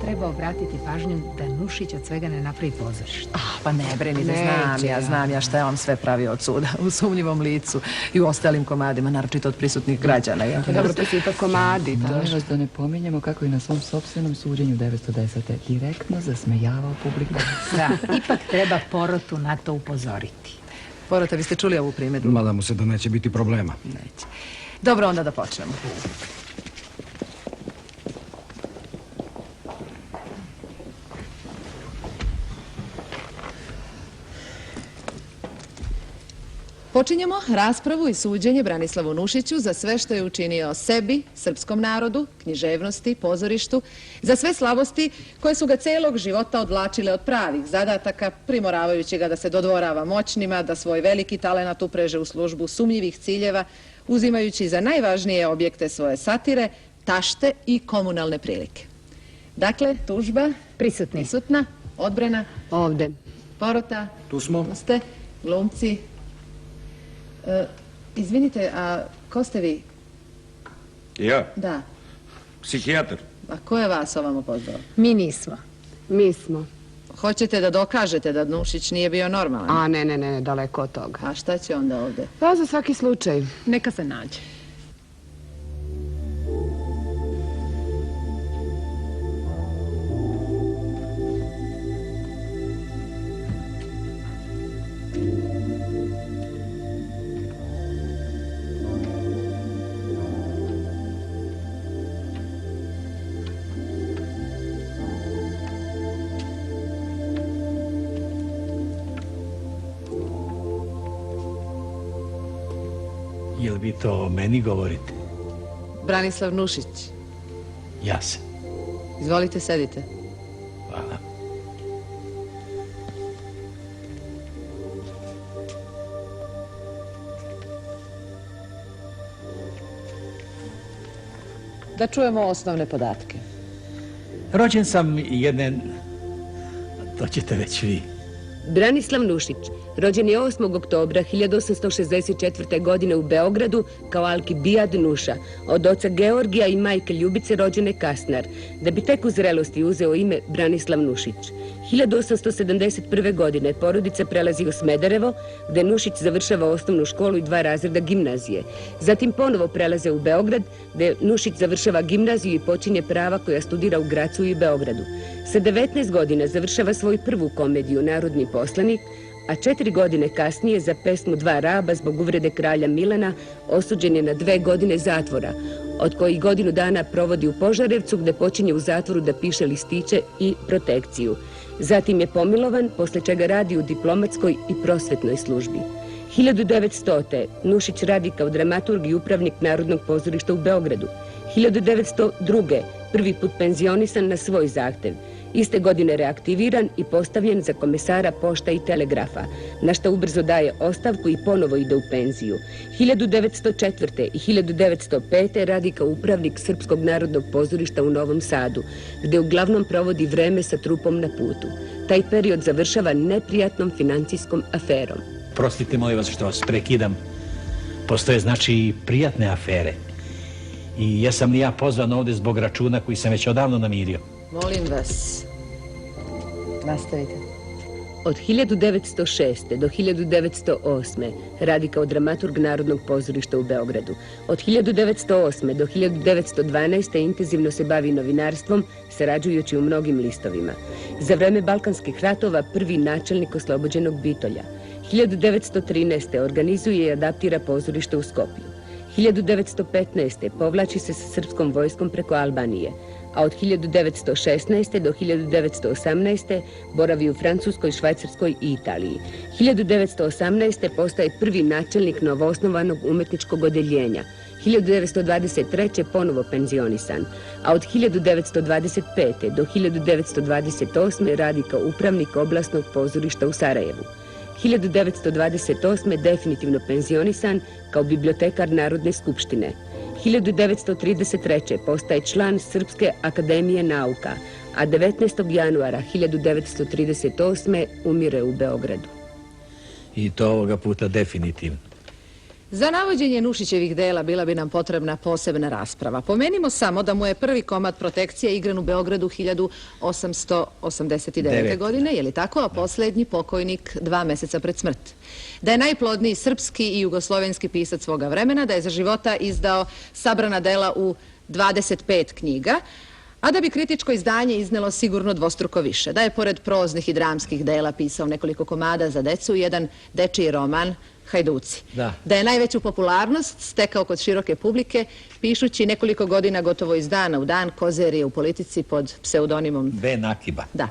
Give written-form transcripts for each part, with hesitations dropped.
treba obratiti pažnju da Nušić od svega ne napravi pozorište. Pa ne brinite, znam ja šta je on sve pravio od suda. U Sumnjivom licu i u ostalim komadima, naročito od prisutnih građana. Dobro, to su ipak komadi. Molim vas da ne pominjemo kako je na svom sopstvenom suđenju 910. direktno zasmejavao publiku. Da, ipak treba Porotu na to upozoriti. Porota, vi ste čuli ovu primjedbu? Nadamo se da neće biti problema. Neće. Dobro, onda da počnemo. Počinjemo raspravu i suđenje Branislavu Nušiću za sve što je učinio sebi, srpskom narodu, književnosti, pozorištu, za sve slabosti koje su ga celog života odvlačile od pravih zadataka, primoravajući ga da se dodvorava moćnima, da svoj veliki talenat upreže u službu sumnjivih ciljeva, uzimajući za najvažnije objekte svoje satire, tašte i komunalne prilike. Dakle, tužba, prisutna, odbrana, Ovde. Porota, Tu smo. ste, glumci. Izvinite, a ko ste vi? Ja? Da. Psihijatar. A ko je vas ovamo pozvao? Mi nismo. Mi smo. Hoćete da dokažete da Nušić nije bio normalan? A ne, daleko od toga. A šta će onda ovde? Pa za svaki slučaj. Neka se nađe. Jel vi to o meni govorite? Branislav Nušić. Ja se. Izvolite, sedite. Hvala. Da čujemo osnovne podatke. Rođen sam jedne... To ćete već vi. Branislav Nušić, rođen je 8. oktobra 1864. godine u Beogradu kao Alkibijad Nuša, od oca Georgija i majke Ljubice rođene Kasnar, da bi tek u zrelosti uzeo ime Branislav Nušić. 1871. godine porodica prelazi u Smederevo, gde Nušić završava osnovnu školu i 2 razreda gimnazije. Zatim ponovo prelaze u Beograd, gde Nušić završava gimnaziju i počinje prava koja studira u Gracu i Beogradu. Sa 19 godina završava svoju prvu komediju Narodni poslanik, a 4 godine kasnije za pesmu Dva raba zbog uvrede kralja Milana osuđen je na 2 godine zatvora, od kojih godinu dana provodi u Požarevcu, gde počinje u zatvoru da piše listiće i protekciju. Zatim je pomilovan, posle čega radi u diplomatskoj i prosvetnoj službi. 1900. Nušić radi kao dramaturg i upravnik Narodnog pozorišta u Beogradu. 1902. prvi put penzionisan na svoj zahtev. Iste godine reaktiviran i postavljen za komesara pošta i telegrafa, na što ubrzo daje ostavku i ponovo ide u penziju. 1904. i 1905. radi kao upravnik Srpskog narodnog pozorišta u Novom Sadu, gde uglavnom provodi vreme sa trupom na putu. Taj period završava neprijatnom financijskom aferom. Prostite, molim vas što vas prekidam. Postoje znači i prijatne afere. I jesam li ja pozvan ovde zbog računa koji sam već odavno namirio? Molim vas. Nastavite. Od 1906. do 1908. radi kao dramaturg Narodnog pozorišta u Beogradu. Od 1908. do 1912. intenzivno se bavi novinarstvom, sarađujući u mnogim listovima. Za vreme Balkanskih ratova prvi načelnik oslobođenog Bitolja. 1913. organizuje i adaptira pozorište u Skopju. 1915. povlači se sa srpskom vojskom preko Albanije, a od 1916. do 1918. boravi u Francuskoj, Švajcarskoj i Italiji. 1918. postaje prvi načelnik novoosnovanog umetničkog odeljenja. 1923. ponovo penzionisan, a od 1925. do 1928. radi kao upravnik oblasnog pozorišta u Sarajevu. 1928. definitivno penzionisan kao bibliotekar Narodne skupštine. 1933. postaje član Srpske akademije nauka, a 19. januara 1938. umire u Beogradu. I to ovoga puta definitivno. Za navođenje Nušićevih dela bila bi nam potrebna posebna rasprava. Pomenimo samo da mu je prvi komad Protekcije igran u Beogradu 1889. godine, je li tako, a posljednji pokojnik 2 meseca pred smrt. Da je najplodniji srpski i jugoslovenski pisac svoga vremena, da je za života izdao sabrana dela u 25 knjiga, a da bi kritičko izdanje iznelo sigurno dvostruko više. Da je pored proznih i dramskih dela pisao nekoliko komada za decu i jedan dečiji roman Hajduci. Da je najveću popularnost stekao kod široke publike, pišući nekoliko godina gotovo iz dana u dan kozerije u politici pod pseudonimom B. Nakiba. Da.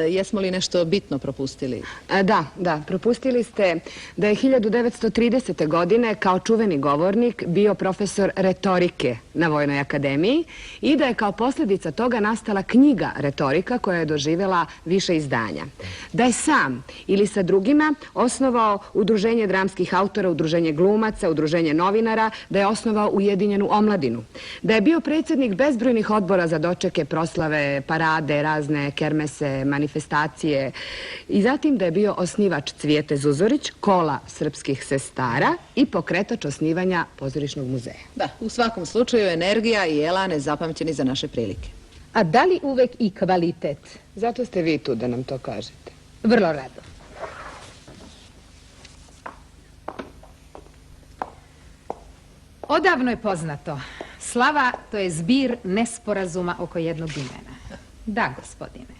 Jesmo li nešto bitno propustili? Da, propustili ste da je 1930. godine kao čuveni govornik bio profesor retorike na Vojnoj akademiji i da je kao posljedica toga nastala knjiga Retorika koja je doživjela više izdanja. Da je sam ili sa drugima osnovao udruženje dramskih autora, udruženje glumaca, udruženje novinara, da je osnovao Ujedinjenu omladinu. Da je bio predsjednik bezbrojnih odbora za dočeke, proslave, parade, razne kermese, manifestacije i zatim da je bio osnivač Cvijete Zuzorić, kola srpskih sestara i pokretač osnivanja pozorišnog muzeja. Da, u svakom slučaju energija i elan nezapamćeni za naše prilike. A da li uvek i kvalitet? Zato ste vi tu da nam to kažete. Vrlo rado. Odavno je poznato. Slava to je zbir nesporazuma oko jednog imena. Da, gospodine.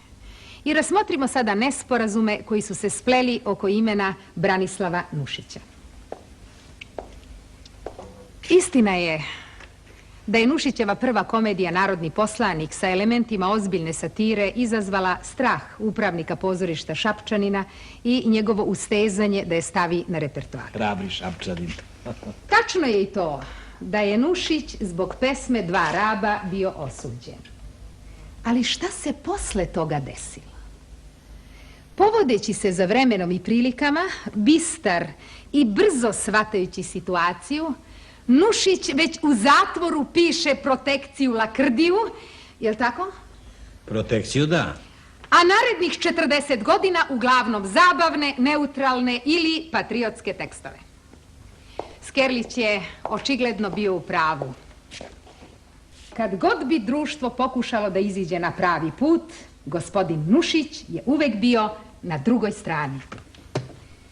I razmotrimo sada nesporazume koji su se spleli oko imena Branislava Nušića. Istina je da je Nušićeva prva komedija Narodni poslanik sa elementima ozbiljne satire izazvala strah upravnika pozorišta Šapčanina i njegovo ustezanje da je stavi na repertoar. Hrabri Šapčanin. Tačno je i to da je Nušić zbog pesme Dva raba bio osuđen. Ali šta se posle toga desilo? Povodeći se za vremenom i prilikama, bistar i brzo shvatajući situaciju, Nušić već u zatvoru piše Protekciju Lakrdiju, je li tako? Protekciju, da. A narednih 40 godina uglavnom zabavne, neutralne ili patriotske tekstove. Skerlić je očigledno bio u pravu. Kad god bi društvo pokušalo da iziđe na pravi put, gospodin Nušić je uvek bio na drugoj strani.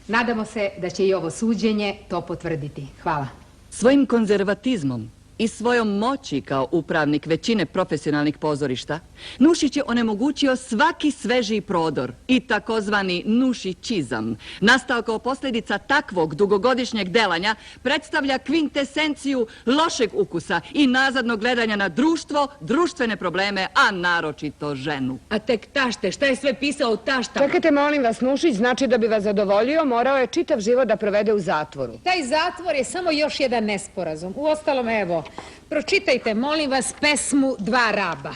Nadamo se da će i ovo suđenje to potvrditi. Hvala. Svojim konzervatizmom i svojom moći kao upravnik većine profesionalnih pozorišta, Nušić je onemogućio svaki svežiji prodor i takozvani nušićizam, nastao kao posljedica takvog dugogodišnjeg delanja, predstavlja kvintesenciju lošeg ukusa i nazadnog gledanja na društvo, društvene probleme, a naročito ženu. A tek tašte, šta je sve pisao u taštama? Čekajte, molim vas, Nušić znači da bi vas zadovoljio, morao je čitav život da provede u zatvoru. Taj zatvor je samo još jedan nesporazum. Uostalom, evo, pročitajte, molim vas, pesmu Dva raba.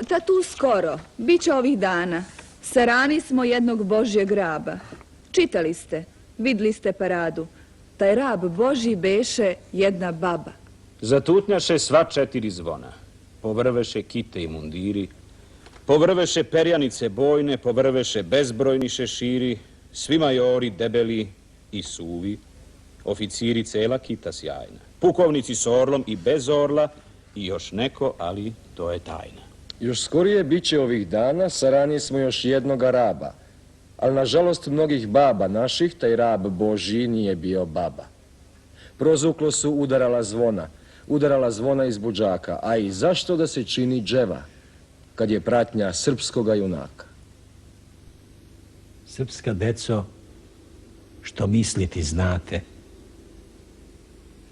Ta tu skoro, bit će ovih dana. Sarani smo jednog Božjeg raba. Čitali ste, vidli ste paradu. Taj rab Božji beše jedna baba. Zatutnjaše sva 4 zvona. Povrveše kite i mundiri, povrveše perjanice bojne, povrveše bezbrojni šeširi, svi majori debeli i suvi, oficiri cela kita sjajna, pukovnici s orlom i bez orla i još neko, ali to je tajna. Još skorije bit će ovih dana, sarani smo još jednoga raba, ali nažalost mnogih baba naših, taj rab Božji nije bio baba. Prozuklo su udarala zvona iz budžaka, a i zašto da se čini dževa, kad je pratnja srpskoga junaka? Srpska deco, što misliti znate,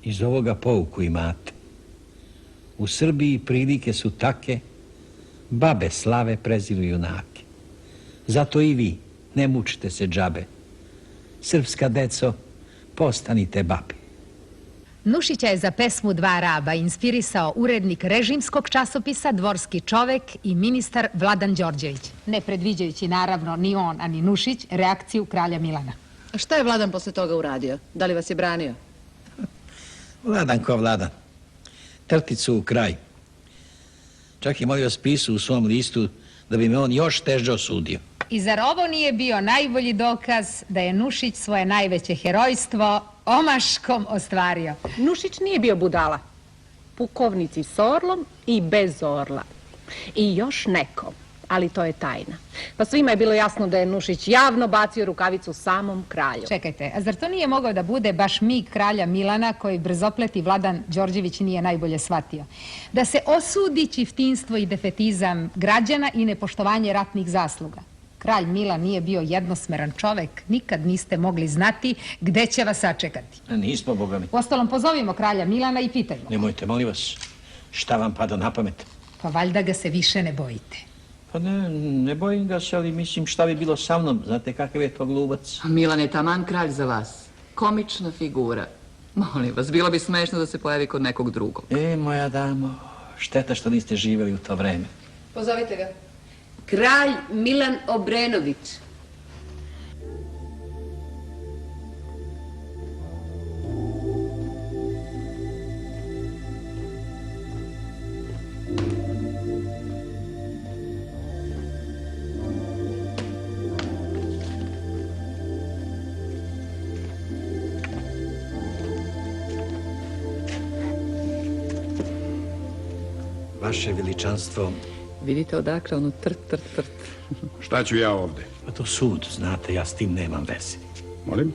iz ovoga pouku imate. U Srbiji prilike su take, babe slave preziru junake. Zato i vi, ne mučite se džabe. Srpska deco, postanite babe. Nušića je za pesmu Dva raba inspirisao urednik režimskog časopisa, dvorski čovek i ministar Vladan Đorđević. Ne predviđajući naravno ni on, a ni Nušić, reakciju kralja Milana. A šta je Vladan posle toga uradio? Da li vas je branio? Vladan ko Vladan. Trticu u kraj. Čak je molio spisu u svom listu da bi me on još teže osudio. I zar ovo nije bio najbolji dokaz da je Nušić svoje najveće herojstvo omaškom ostvario. Nušić nije bio budala. Pukovnici s orlom i bez orla. I još neko, ali to je tajna. Pa svima je bilo jasno da je Nušić javno bacio rukavicu samom kralju. Čekajte, a zar to nije mogao da bude baš mig kralja Milana koji brzopleti Vladan Đorđević nije najbolje shvatio? Da se osudi čiftinstvo i defetizam građana i nepoštovanje ratnih zasluga. Kralj Milan nije bio jednosmeran čovek, nikad niste mogli znati gde će vas sačekati. Nismo, boga mi. Uostalom, pozovimo kralja Milana i pitajmo. Nemojte, molim vas. Šta vam pada na pamet? Pa valjda ga se više ne bojite. Pa ne bojim ga se, ali mislim šta bi bilo sa mnom. Znate kakav je to glubac? Milan je taman kralj za vas. Komična figura. Molim vas, bilo bi smešno da se pojavi kod nekog drugog. Moja damo, šteta što niste živjeli u to vreme. Pozovite ga. Kralj Milan Obrenović. Vaše veličanstvo... Vidite odakle ono trt. Šta ću ja ovde? Pa to sud, znate, ja s tim nemam veze. Molim?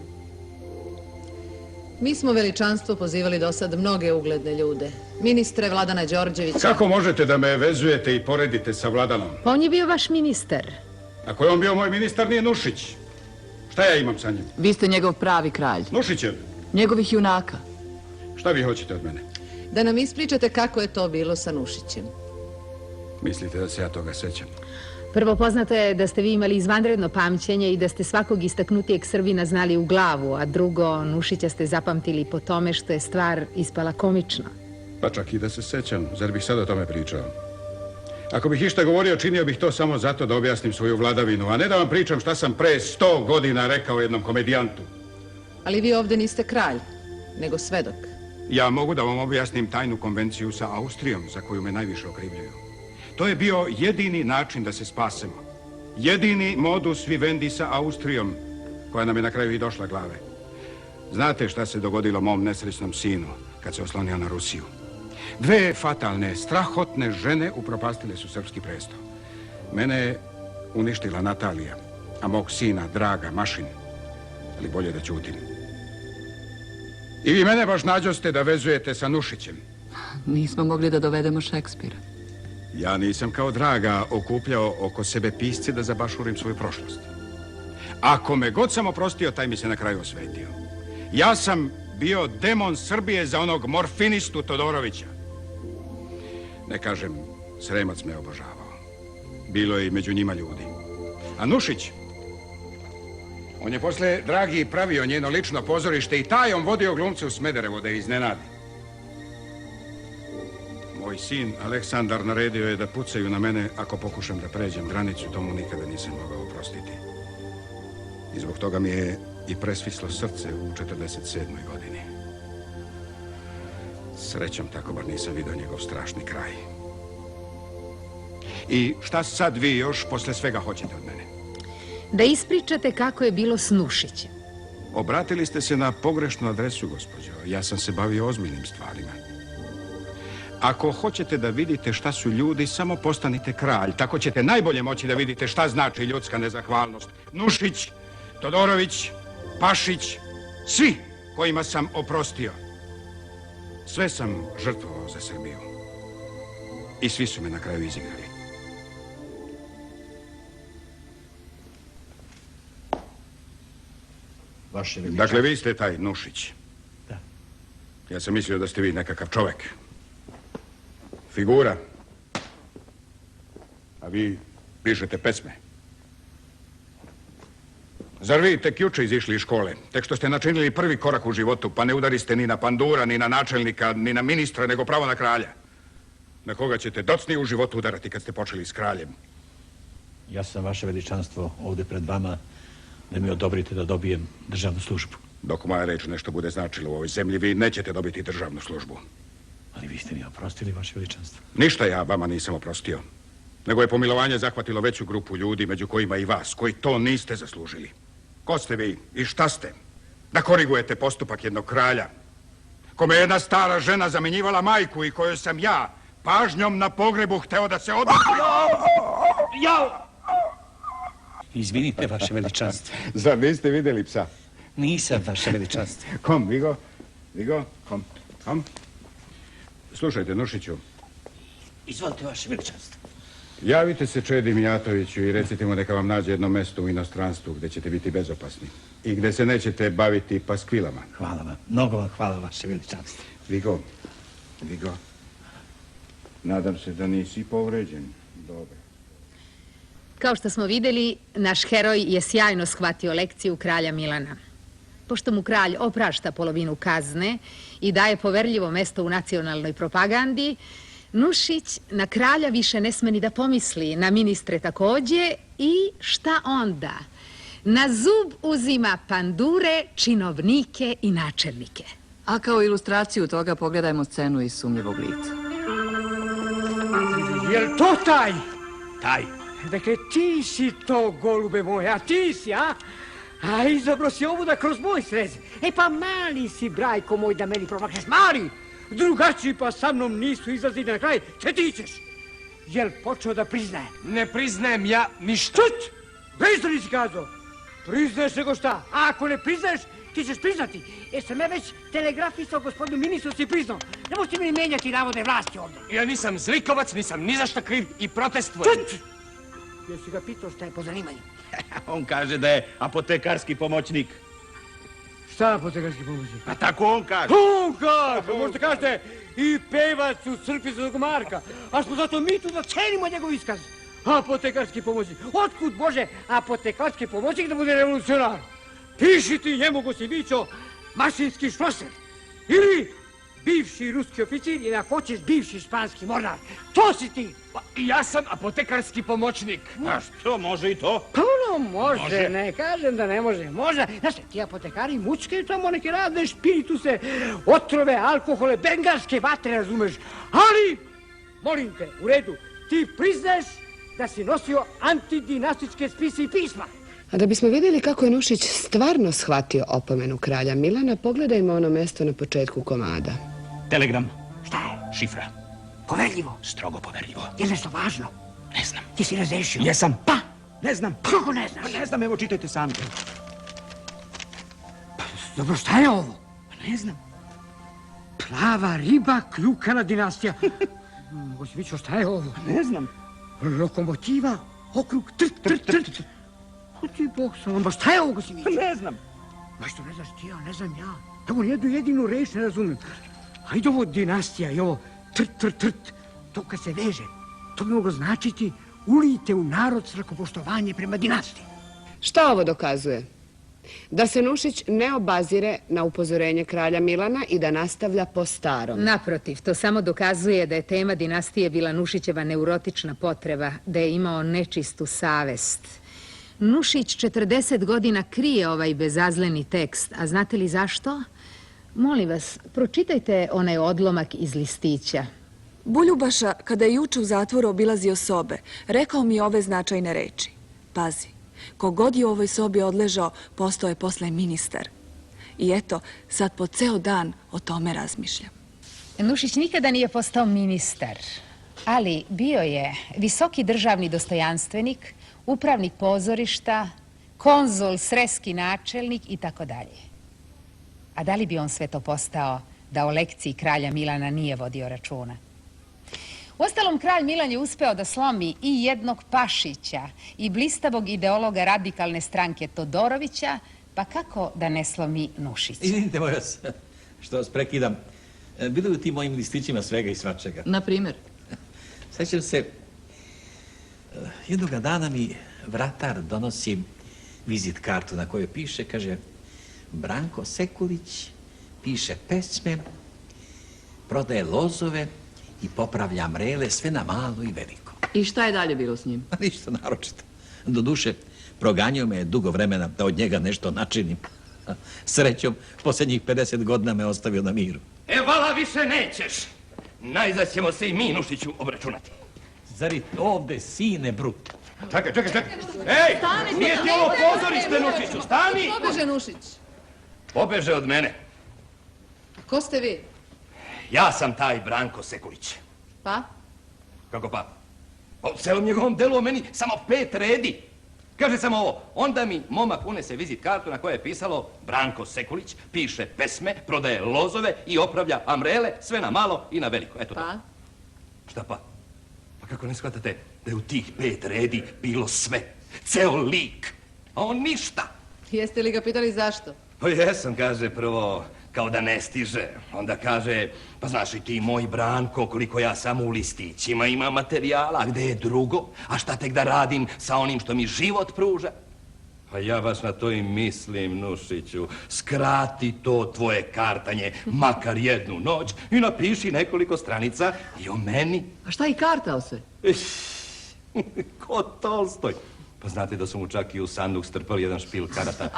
Mi smo veličanstvo pozivali do sad mnoge ugledne ljude. Ministre Vladana Đorđevića. Kako možete da me vezujete i poredite sa Vladanom? Pa on je bio vaš ministar. Ako je on bio moj ministar, nije Nušić. Šta ja imam sa njim? Vi ste njegov pravi kralj. Nušićev. Njegovih junaka. Šta vi hoćete od mene? Da nam ispričate kako je to bilo sa Nušićem. Mislite da se ja toga sećam? Prvo, poznato je da ste vi imali izvanredno pamćenje i da ste svakog istaknutijeg Srbina znali u glavu, a drugo, Nušića ste zapamtili po tome što je stvar ispala komična. Pa čak i da se sećam, zar bih sad o tome pričao? Ako bih išta govorio, činio bih to samo zato da objasnim svoju vladavinu, a ne da vam pričam šta sam pre 100 godina rekao jednom komedijantu. Ali vi ovde niste kralj, nego svedok. Ja mogu da vam objasnim tajnu konvenciju sa Austrijom, za koju me najviše okrivljuju. To je bio jedini način da se spasemo. Jedini modus vivendi sa Austrijom, koja nam je na kraju i došla glave. Znate šta se dogodilo mom nesrećnom sinu kad se oslonio na Rusiju? Dve fatalne, strahotne žene upropastile su srpski presto. Mene je uništila Natalija, a mog sina, Draga, Mašin. Ali bolje da ćutim. I vi mene baš nađoste da vezujete sa Nušićem. Nismo mogli da dovedemo Šekspira. Ja nisam kao Draga okupljao oko sebe pisce da zabašurim svoju prošlost. Ako me god sam oprostio, taj mi se na kraju osvetio. Ja sam bio demon Srbije za onog morfinistu Todorovića. Ne kažem, Sremac me obožavao. Bilo je i među njima ljudi. A Nušić, on je posle Dragi pravio njeno lično pozorište i tajom vodio glumce u Smederevo da je iznenadi. Moj sin Aleksandar naredio je da pucaju na mene ako pokušam da pređem granicu, to mu nikada nisam mogao oprostiti. I zbog toga mi je i presvislo srce u 47. godini. Srećom, tako bar nisam vidio njegov strašni kraj. I šta sad vi još posle svega hoćete od mene? Da ispričate kako je bilo s Nušićem. Obratili ste se na pogrešnu adresu, gospođo. Ja sam se bavio ozbiljnim stvarima. Ako hoćete da vidite šta su ljudi, samo postanite kralj. Tako ćete najbolje moći da vidite šta znači ljudska nezahvalnost. Nušić, Todorović, Pašić, svi kojima sam oprostio. Sve sam žrtvovao za Srbiju. I svi su me na kraju izigrali. Dakle, vi ste taj Nušić. Da. Ja sam mislio da ste vi nekakav čovek. Figura. A vi pišete pesme. Zar vi tek juče izišli iz škole? Tek što ste načinili prvi korak u životu, pa ne udariste ni na pandura, ni na načelnika, ni na ministra, nego pravo na kralja. Na koga ćete docnije u životu udarati kad ste počeli s kraljem? Ja sam, vaše veličanstvo, ovde pred vama da mi odobrite da dobijem državnu službu. Dok moja reč nešto bude značila u ovoj zemlji, vi nećete dobiti državnu službu. Ali vi ste mi oprostili, vaše veličanstvo. Ništa ja vama nisam oprostio. Nego je pomilovanje zahvatilo veću grupu ljudi, među kojima i vas, koji to niste zaslužili. Ko ste vi i šta ste? da korigujete postupak jednog kralja, kome je jedna stara žena zamjenjivala majku i kojoj sam ja pažnjom na pogrebu hteo da se odrekne. Izvinite, vaše veličanstvo. Zar niste vidjeli psa? Nisam, vaše veličanstvo. Kom, Vigo, kom. Slušajte, Nušiću. Izvolite, vaše veličanstvo. Javite se Čedi Mijatoviću i recite mu neka vam nađe jedno mesto u inostranstvu gdje ćete biti bezopasni i gdje se nećete baviti paskvilama. Hvala vam, mnogo vam hvala, vaše veličanstvo. Vigo, nadam se da nisi povređen. Dobro. Kao što smo vidjeli, naš heroj je sjajno shvatio lekciju kralja Milana. Pošto mu kralj oprašta polovinu kazne i daje poverljivo mesto u nacionalnoj propagandi, Nušić na kralja više ne sme ni da pomisli, na ministre takođe i šta onda? Na zub uzima pandure, činovnike i načelnike. A kao ilustraciju toga pogledajmo scenu iz Sumnjivog lica. Jel to taj? Taj. Dakle, ti si to, golube moje, a ti si, a? A izabro si ovu da kroz moj srez. E pa mali si, brajko moj, da meni promakneš, mali! Drugačiji pa sa mnom nisu izlazili na kraj, te ti ćeš. Jel počeo da priznaje? Ne priznajem ja ništa. Čut! Priznaj nisi kazao. Priznaješ nego šta? A ako ne priznaješ, ti ćeš priznati. Jer sam ja već telegrafisao gospodinu ministru si priznao. Ne možete mi menjati navodne vlasti ovdje. Ja nisam zlikovac, nisam ni za šta kriv i protestujem. Čut! Jesi ga pitao šta je po zanimanju? On kaže da je apotekarski pomoćnik. Šta apotekarski pomoćnik? Pa tako on kaže. On kaže, možete kažete i pevac u crkvi Svetog Marka. A smo zato mi tu da cenimo njegov iskaz. Apotekarski pomoćnik. Otkud može apotekarski pomoćnik da bude revolucionar? Piši ti njemu, Gosivićo, mašinski šloser. Ili bivši ruski oficir ili ako hoćeš bivši španski mornar. To si ti. Pa ja sam apotekarski pomoćnik. A što, može i to? Pa ono može, ne kažem da ne može. Može. Znaš, ti apotekari mučkaju tamo neke razne špirituse, otrove, alkohole, bengalske vatre, razumeš. Ali, molim te, u redu, ti priznaješ da si nosio antidinastičke spise i pisma. A da bismo vidjeli kako je Nušić stvarno shvatio opomenu kralja Milana, pogledajmo ono mesto na početku komada. Telegram. Šta je? Šifra. Poverljivo. Strogo poverljivo. Je li nešto važno? Ne znam. Ti si razrešio? Jesam. Pa? Ne znam. Kako ne znaš? Ne znam, evo čitajte sami. Dobro, šta je ovo? Ne znam. Plava riba, kljukana dinastija. Gosivićo, šta je ovo? Ne znam. Lokomotiva, okrug, trt. O ti Bog sam vam, ba šta je ovo, Gosivićo? Ne znam. Ma što ne znaš ti, ja ne znam ja. Ovo jednu jedinu reč ne razumem. Hajde ovo dinastija i ovo trt. To kad se veže, to bi moglo značiti ulijte u narod strakopoštovanje prema dinastiji. Šta ovo dokazuje? Da se Nušić ne obazire na upozorenje kralja Milana i da nastavlja po starom. Naprotiv, to samo dokazuje da je tema dinastije bila Nušićeva neurotična potreba, da je imao nečistu savest. Nušić 40 godina krije ovaj bezazleni tekst, a znate li zašto? Molim vas, pročitajte onaj odlomak iz listića. Buljubaša, kada je juče u zatvoru obilazio sobe, rekao mi ove značajne reči. Pazi, kogod je u ovoj sobi odležao, postao je posle ministar. I eto, sad po ceo dan o tome razmišljam. Nušić nikada nije postao ministar, ali bio je visoki državni dostojanstvenik, upravnik pozorišta, konzul, sreski načelnik i tako dalje. A da li bi on sve to postao da o lekciji kralja Milana nije vodio računa? Uostalom, kralj Milan je uspeo da slomi i jednog Pašića i blistavog ideologa radikalne stranke Todorovića, pa kako da ne slomi Nušića? Izvinite, moj vas, što vas prekidam. Bilo je u tim mojim listićima svega i svačega. Na primjer? Sećam se, jednoga dana mi vratar donosi vizit kartu na kojoj piše, kaže, Branko Sekulić piše pesme, prodaje lozove i popravlja mrele, sve na malo i veliko. I šta je dalje bilo s njim? Ništa naročito. Doduše, proganjao me je dugo vremena da od njega nešto načinim. Srećom, posljednjih 50 godina me ostavio na miru. E, vala više nećeš. Najzad ćemo se i mi, Nušiću, obračunati. Zar je ovde, sine Brut? Čekaj. Ej, nije ti ovo pozorište, Nušiću, stani! Pobeže Nušić. Pobeže od mene. Ko ste vi? Ja sam taj Branko Sekulić. Pa? Kako pa? U celom njegovom delu o meni samo 5 redi. Kaže samo ovo, onda mi momak unese vizit kartu na kojoj je pisalo Branko Sekulić, piše pesme, prodaje lozove i opravlja amrele, sve na malo i na veliko. Eto to. Pa? Šta pa? Pa kako ne shvatate da je u tih 5 redi bilo sve, ceo lik, a on ništa. Jeste li ga pitali zašto? Pa jesam, kaže prvo, kao da ne stiže. Onda kaže, pa znaš i ti moj Branko, koliko ja samo u listićima imam materijala, a gde je drugo? A šta tek da radim sa onim što mi život pruža? Pa ja baš na to i mislim, Nušiću, skrati to tvoje kartanje, makar jednu noć i napiši nekoliko stranica i o meni. A šta i kartao se? Ko Tolstoj. Pa znate da su mu čak i u sanduk strpali jedan špil karata.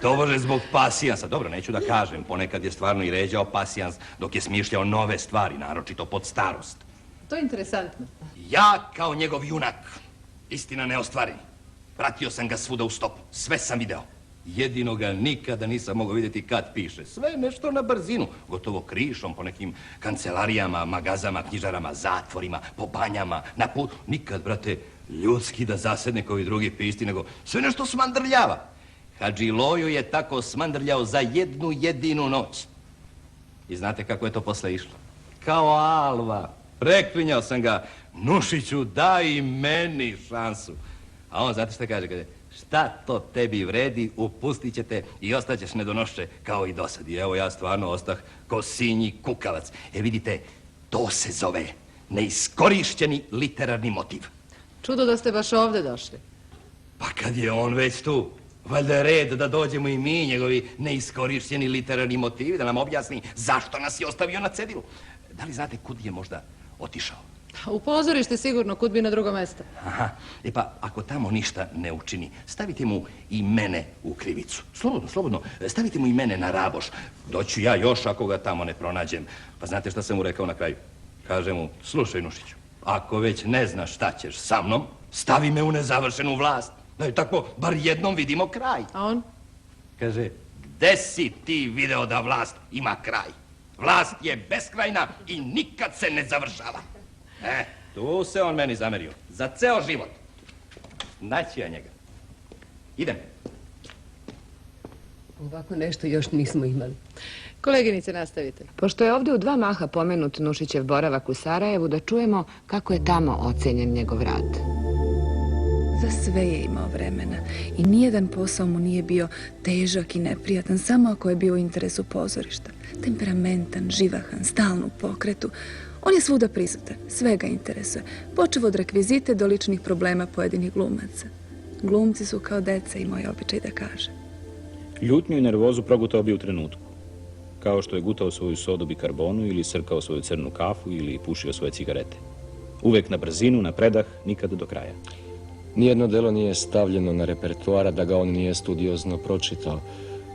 To može zbog pasijansa. Dobro, neću da kažem, ponekad je stvarno i ređao pasijans dok je smišljao nove stvari, naročito pod starost. To je interesantno. Ja kao njegov junak, istina neostvareni. Pratio sam ga svuda u stopu, sve sam video. Jedino ga nikada nisam mogao vidjeti kad piše. Sve nešto na brzinu, gotovo krišom po nekim kancelarijama, magazama, knjižarama, zatvorima, po banjama, na putu. Nikad, brate, ljudski da zasedne kao i drugi pisti, nego sve nešto smandrljava. Hadži Loju je tako smandrljao za jednu jedinu noć. I znate kako je to posle išlo? Kao alva. Preklinjao sam ga, Nušiću, daj i meni šansu. A on, znate šta kaže? Kaže, šta to tebi vredi, upustit će te i ostaćeš nedonošće kao i dosad. I evo ja stvarno ostah ko sinji kukavac. Vidite, to se zove neiskorišćeni literarni motiv. Čudo da ste baš ovdje došli. Pa kad je on već tu, valjda je red da dođemo i mi, njegovi neiskorišćeni literarni motivi, da nam objasni zašto nas je ostavio na cedilu. Da li znate kud je možda otišao? U pozorište sigurno, kud bi na drugo mesto. Aha, pa ako tamo ništa ne učini, stavite mu i mene u krivicu. Slobodno, slobodno, stavite mu i mene na raboš. Doću ja još ako ga tamo ne pronađem. Pa znate šta sam mu rekao na kraju? Kaže mu, slušaj Nušiću, ako već ne znaš šta ćeš sa mnom, stavi me u nezavršenu vlast. Da je tako, bar jednom vidimo kraj. A on? Kaže, gde si ti video da vlast ima kraj? Vlast je beskrajna i nikad se ne završava. Tu se on meni zamerio. Za ceo život. Naći ja njega. Idem. Ovako nešto još nismo imali. Koleginice, nastavite. Pošto je ovdje u 2 maha pomenut Nušićev boravak u Sarajevu, da čujemo kako je tamo ocenjen njegov rad. Za sve je imao vremena i nijedan posao mu nije bio težak i neprijatan, samo ako je bio u interesu pozorišta. Temperamentan, živahan, stalno u pokretu. On je svuda prisutan, sve ga interesuje, počev od rekvizite do ličnih problema pojedinih glumaca. Glumci su kao deca i moj običaj da kaže. Ljutnju i nervozu progutao bi u trenutku. Kao što je gutao svoju sodu bikarbonu ili srkao svoju crnu kafu ili pušio svoje cigarete. Uvek na brzinu, na predah, nikad do kraja. Nijedno delo nije stavljeno na repertoara da ga on nije studiozno pročitao.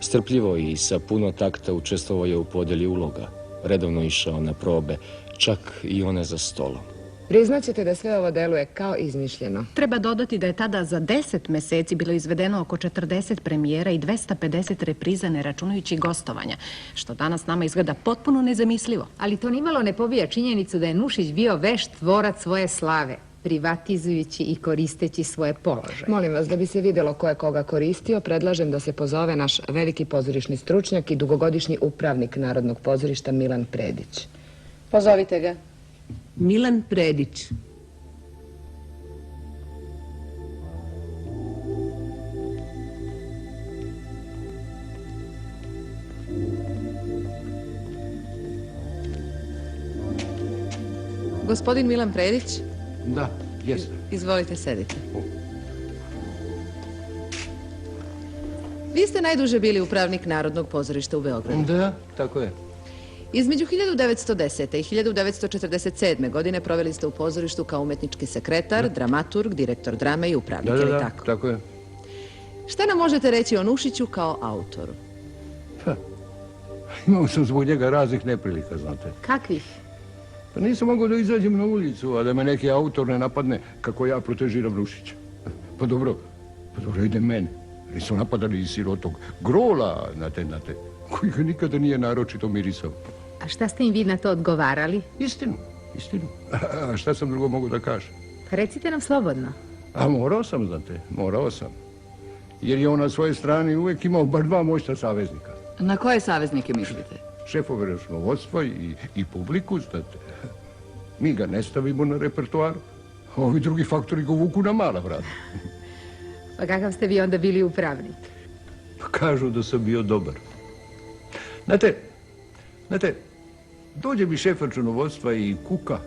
Strpljivo i sa puno takta učestvovao je u podjeli uloga. Redovno išao na probe, čak i one za stolom. Priznaćete da sve ovo deluje kao izmišljeno. Treba dodati da je tada za 10 meseci bilo izvedeno oko 40 premijera i 250 repriza, ne računajući gostovanja, što danas nama izgleda potpuno nezamislivo. Ali to nimalo ne pobija činjenicu da je Nušić bio vešt tvorac svoje slave, privatizujući i koristeći svoje položaje. Molim vas, da bi se vidjelo ko je koga koristio, predlažem da se pozove naš veliki pozorišni stručnjak i dugogodišnji upravnik Narodnog pozorišta Milan Predić. Pozovite ga. Milan Predić. Gospodin Milan Predić? Da, jesam. Izvolite, sedite. Vi ste najduže bili upravnik Narodnog pozorišta u Beogradu. Da, tako je. Između 1910. i 1947. godine proveli ste u pozorištu kao umetnički sekretar, dramaturg, direktor drame i upravnik, je li tako? Tako je. Šta nam možete reći o Nušiću kao autoru? Imao sam zbog njega raznih neprilika, znate. Kakvih? Pa nisam mogao da izađem na ulicu, a da me neki autor ne napadne kako ja protežiram Nušića. Pa dobro, ide mene. Oni su napadali i sirotog Grola, znate, koji ga nikada nije naročito mirisao. A šta ste im vi na to odgovarali? Istinu. A šta sam drugo mogu da kažem? Pa recite nam slobodno. A morao sam, znate, morao sam. Jer je on na svojoj strani uvijek imao bar dva moćna saveznika. Na koje saveznike mislite? Šefove računovodstva i publiku, znate. Mi ga ne stavimo na repertoar, a ovi drugi faktori ga vuku na mala vrata. Pa kakav ste vi onda bili upravnik? Kažu da sam bio dobar. Znate, dođe mi šef računovodstva i kuka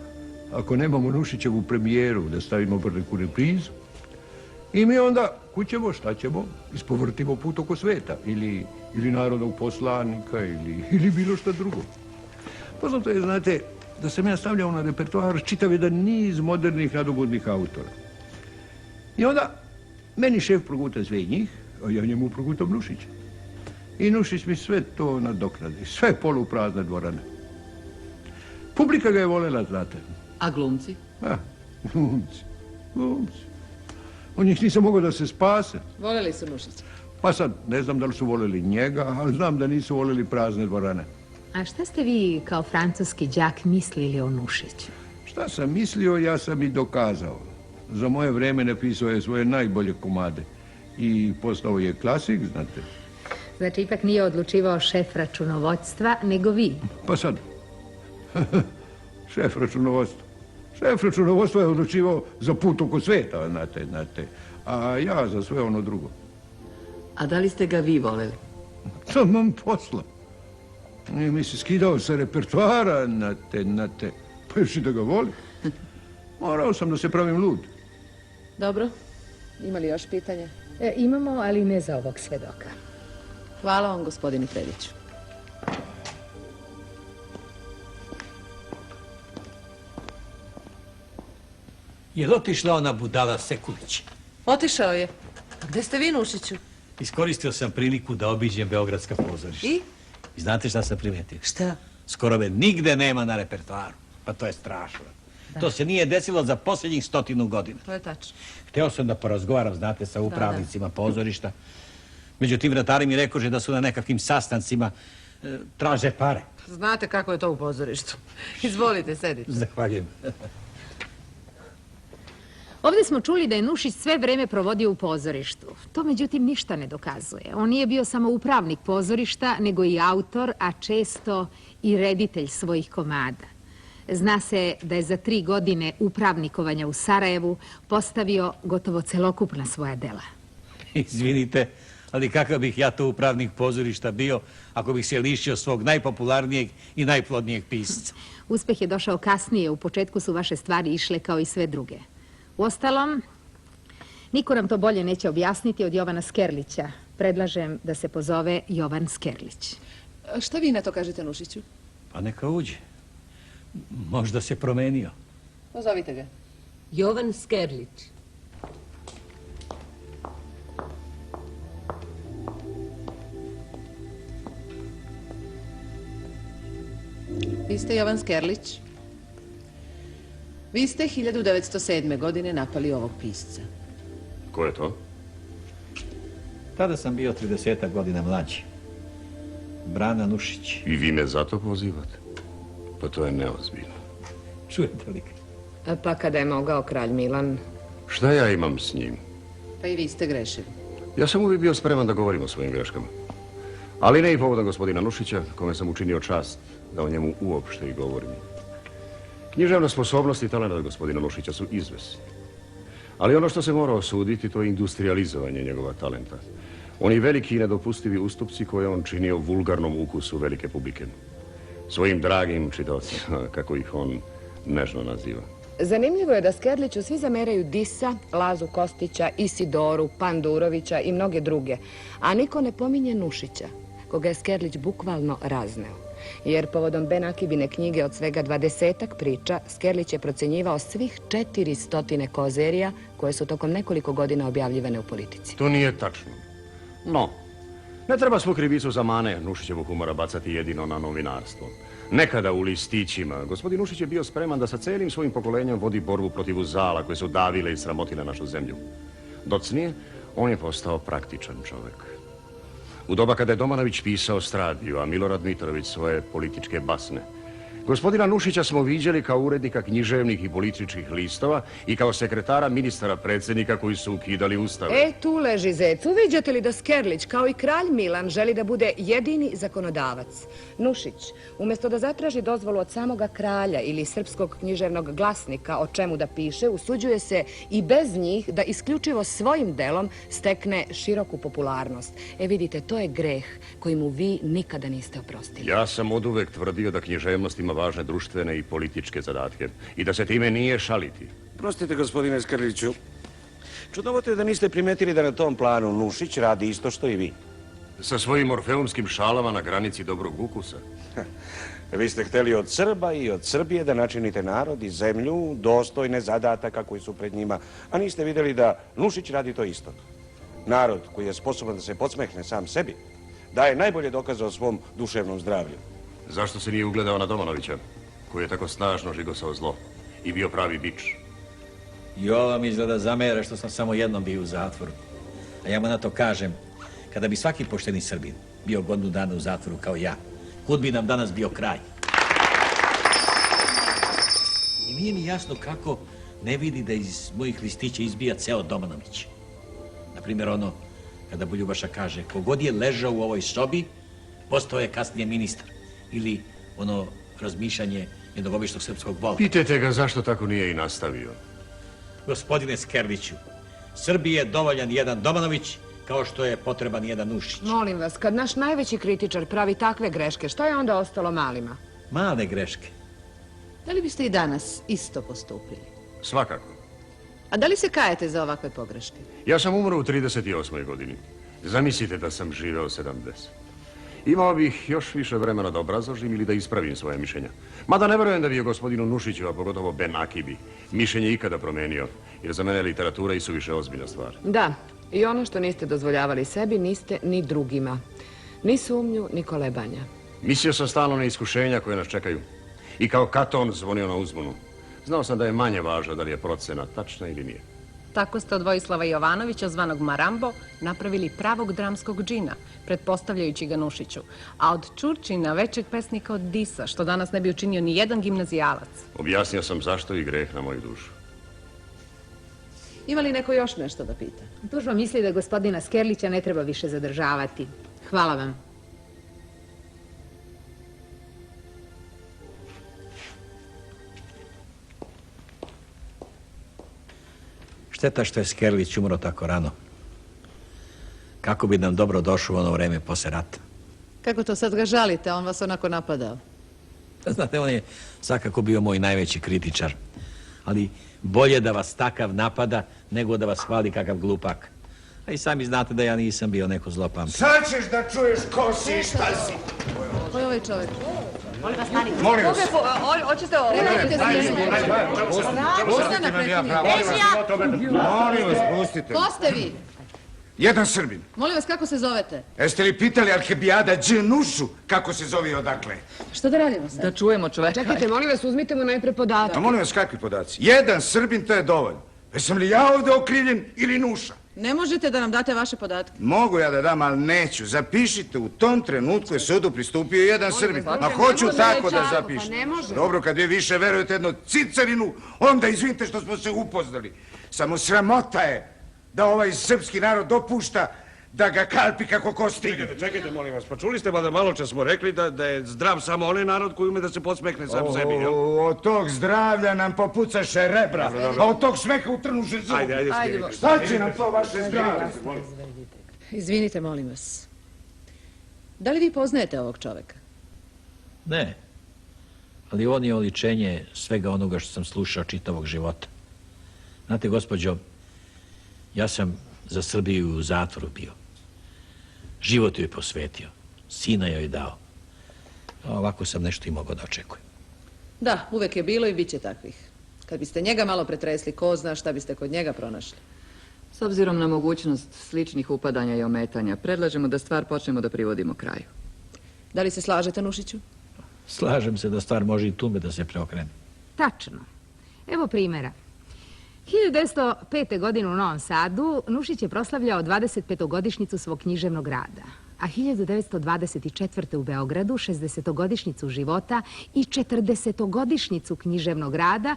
ako nemamo Nušićevu premijeru da stavimo bar neku reprizu. I mi onda kućemo, šta ćemo, ispovrtimo put oko sveta. Ili narodnog poslanika, ili bilo šta drugo. Poznato je, znate, da sam ja stavljao na repertoar čitav jedan niz modernih nadobudnih autora. I onda meni šef proguta sve njih, a ja njemu progutam Nušića. I Nušić mi sve to nadoknadi, sve poluprazne dvorane. Publika ga je voljela, znate. A glumci? Glumci. Od njih nisam mogao da se spase. Voljeli su Nušića. Pa sad, ne znam da li su voljeli njega, ali znam da nisu voljeli prazne dvorane. A šta ste vi kao francuski đak mislili o Nušiću? Šta sam mislio, ja sam i dokazao. Za moje vreme napisao je svoje najbolje komade. I postao je klasik, znate. Znači, ipak nije odlučivao šef računovodstva, nego vi. Pa sad, šef računovodstva. Šef računovodstva je odlučivao za put oko sveta, znate. A ja za sve ono drugo. A da li ste ga vi voleli? To mam posla. Nije mi se skidao sa repertoara, znate. Pa još i da ga volim. Morao sam da se pravim lud. Dobro. Ima li još pitanja? Imamo, ali ne za ovog svedoka. Hvala vam, gospodine Prediću. Je li otišla ona budala Sekulić? Otišao je. Gde ste vi, Nušiću? Iskoristio sam priliku da obiđem beogradska pozorišta. I? I znate šta sam primetio? Šta? Skoro me nigde nema na repertoaru. Pa to je strašno. To se nije desilo za posljednjih 100 godina. To je tačno. Hteo sam da porazgovaram, znate, sa upravnicima pozorišta. Međutim, vratari mi rekože da su na nekakvim sastancima, traže pare. Znate kako je to u pozorištu. Izvolite, sedite. Zahvaljujem. Ovdje smo čuli da je Nušić sve vreme provodio u pozorištu. To međutim ništa ne dokazuje. On nije bio samo upravnik pozorišta, nego i autor, a često i reditelj svojih komada. Zna se da je za 3 godine upravnikovanja u Sarajevu postavio gotovo celokupna svoja dela. Izvinite, ali kakav bih ja to upravnik pozorišta bio ako bih se lišio svog najpopularnijeg i najplodnijeg pisca? Uspeh je došao kasnije, u početku su vaše stvari išle kao i sve druge. Uostalom, niko nam to bolje neće objasniti od Jovana Skerlića. Predlažem da se pozove Jovan Skerlić. Šta vi na to kažete, Nušiću? Pa neka uđe. Možda se promenio. Pozovite ga. Jovan Skerlić. Vi ste Jovan Skerlić. Vi ste 1907. godine napali ovog pisca. Ko je to? Tada sam bio 30 godina mlađi. Brana Nušić. I vi me zato pozivate? Pa to je neozbiljno. Čujete li? Pa kada je mogao kralj Milan? Šta ja imam s njim? Pa i vi ste grešili. Ja sam uvijek bio spreman da govorim o svojim greškama. Ali ne i povodom gospodina Nušića, kome sam učinio čast da o njemu uopšte i govorim. Književna sposobnost i talent gospodina Nušića su izvesni. Ali ono što se mora osuditi, to je industrializovanje njegova talenta. Oni veliki i nedopustivi ustupci koje on činio vulgarnom ukusu velike publike. Svojim dragim čitaocima, kako ih on nežno naziva. Zanimljivo je da Skerliću svi zameraju Disa, Lazu Kostića, Isidoru, Pandurovića i mnoge druge, a niko ne pominje Nušića, koga je Skerlić bukvalno razneo. Jer povodom Ben Akibine knjige od svega 20-ak priča, Skerlić je procenjivao svih 400 kozerija koje su tokom nekoliko godina objavljivane u Politici. To nije tačno. No, ne treba svu krivicu za mane Nušićevog humora bacati jedino na novinarstvo. Nekada u listićima gospodin Nušić je bio spreman da sa celim svojim pokolenjem vodi borbu protiv uzala koje su davile i sramotile našu zemlju. Docnije, On je postao praktičan čovek. U doba kada je Domanović pisao Stradiju, a Milorad Mitrović svoje političke basne, gospodina Nušića smo viđali kao urednika književnih i političkih listova i kao sekretara ministara predsjednika koji su ukidali ustave. E, tu leži zec. Uviđate li da Skerlić, kao i kralj Milan, želi da bude jedini zakonodavac? Nušić, umjesto da zatraži dozvolu od samoga kralja ili srpskog književnog glasnika o čemu da piše, usuđuje se i bez njih da isključivo svojim delom stekne široku popularnost. E, vidite, to je greh koji mu vi nikada niste oprostili. Ja sam oduvek tvrdio da književnost ima važne društvene i političke zadatke i da se time nije šaliti. Prostite, gospodine Skerliću. Čudnovoto je da niste primetili da na tom planu Nušić radi isto što i vi. Sa svojim orfeumskim šalama na granici dobrog ukusa. Vi ste hteli od Srba i od Srbije da načinite narod i zemlju dostojne zadataka koji su pred njima, a niste vidjeli da Nušić radi to isto. Narod koji je sposoban da se podsmehne sam sebi, daje najbolje dokaze o svom duševnom zdravlju. Zašto se nije ugledao na Domanovića, koji je tako snažno žigosao zlo i bio pravi bič? I ovo mi izgleda zamera što sam samo jednom bio u zatvoru. A ja mu na to kažem, kada bi svaki pošteni Srbin bio godinu dana u zatvoru kao ja, kud bi nam danas bio kraj. I nije mi jasno kako ne vidi da iz mojih listića izbija ceo Domanović. Naprimjer ono, kada Buljubaša kaže, kogod je ležao u ovoj sobi, postao je kasnije ministar. Ili ono razmišljanje jednog običnog srpskog vola. Pitajte ga zašto tako nije i nastavio. Gospodine Skerliću, Srbiji je dovoljan jedan Domanović kao što je potreban jedan Nušić. Molim vas, kad naš najveći kritičar pravi takve greške, što je onda ostalo malima? Male greške. Da li biste i danas isto postupili? Svakako. A da li se kajete za ovakve pogreške? Ja sam umro u 38. godini. Zamislite da sam živeo 70. Imao bih još više vremena da obrazložim ili da ispravim svoje mišljenja. Mada ne verujem da bi je gospodinu Nušiću, a pogotovo Ben Akibi, mišljenje ikada promenio, jer za mene je literatura i suviše ozbiljna stvar. Da, i ono što niste dozvoljavali sebi, niste ni drugima. Ni sumnju, ni kolebanja. Mislio sam stalno na iskušenja koje nas čekaju. I kao Katon zvonio na uzbunu. Znao sam da je manje važno da li je procena tačna ili nije. Tako ste od Vojislava Jovanovića, zvanog Marambo, napravili pravog dramskog džina, pretpostavljajući ga Nušiću. A od Čurčina većeg pesnika od Disa, što danas ne bi učinio ni jedan gimnazijalac. Objasnio sam zašto i greh na moju dušu. Ima li neko još nešto da pita? Tužba misli da gospodina Skerlića ne treba više zadržavati. Hvala vam. Šteta što je Skerlić umro tako rano. Kako bi nam dobro došlo u ono vreme posle rata. Kako to sad ga žalite, on vas onako napadao? Znate, on je svakako bio moj najveći kritičar. Ali bolje da vas takav napada nego da vas hvali kakav glupak. A i sami znate da ja nisam bio neko zlopamćen. Sad ćeš da čuješ ko si i šta si. Ko je ovaj čovjek? Molim vas, molim vas. Hoćete ovo? Molim vas, pustite. Ko ste vi? Jedan Srbin. Molim vas, kako se zovete? Jeste li pitali Arhibijada Nušu kako se zove i odakle? Što da radimo sad? Da čujemo čoveka. Čekajte, molim vas, uzmite mu najpre podatak. A molim vas, kakvi podaci? Jedan Srbin, to je dovoljno. Jesam li ja ovdje okrivljen ili Nuša? Ne možete da nam date vaše podatke. Mogu ja da dam, ali neću. Zapišite, u tom trenutku je sudu pristupio jedan Srbin. Ma hoću tako da zapišem. Dobro, kad vi više verujete jednu cicarinu, onda izvinite što smo se upoznali. Samo sramota je da ovaj srpski narod dopušta da ga kalpi kako ko stigne. Čekajte, molim vas, pa čuli ste da malo čas smo rekli da je zdrav samo onaj narod koji ume da se podsmekne sam sebi, jel? Od tog zdravlja nam popucaše rebra, a od tog smeha utrnuše zubi. Ajde. Šta će nam to vaše zdravlje? Izvinite, molim vas. Da li vi poznajete ovog čoveka? Ne, ali on je oličenje svega onoga što sam slušao čitavog života. Znate, gospođo, ja sam za Srbiju u zatvoru bio. Život joj posvetio, sina joj dao. A ovako sam nešto i mogao da očekujem. Da, uvek je bilo i bit će takvih. Kad biste njega malo pretresli, ko zna šta biste kod njega pronašli. S obzirom na mogućnost sličnih upadanja i ometanja, predlažemo da stvar počnemo da privodimo kraju. Da li se slažete, Nušiću? Slažem se da stvar može i tume da se preokrene. Tačno. Evo primjera. 1905. godine u Novom Sadu Nušić je proslavljao 25-godišnjicu svog književnog rada, a 1924. u Beogradu 60-godišnjicu života i 40-godišnjicu književnog rada,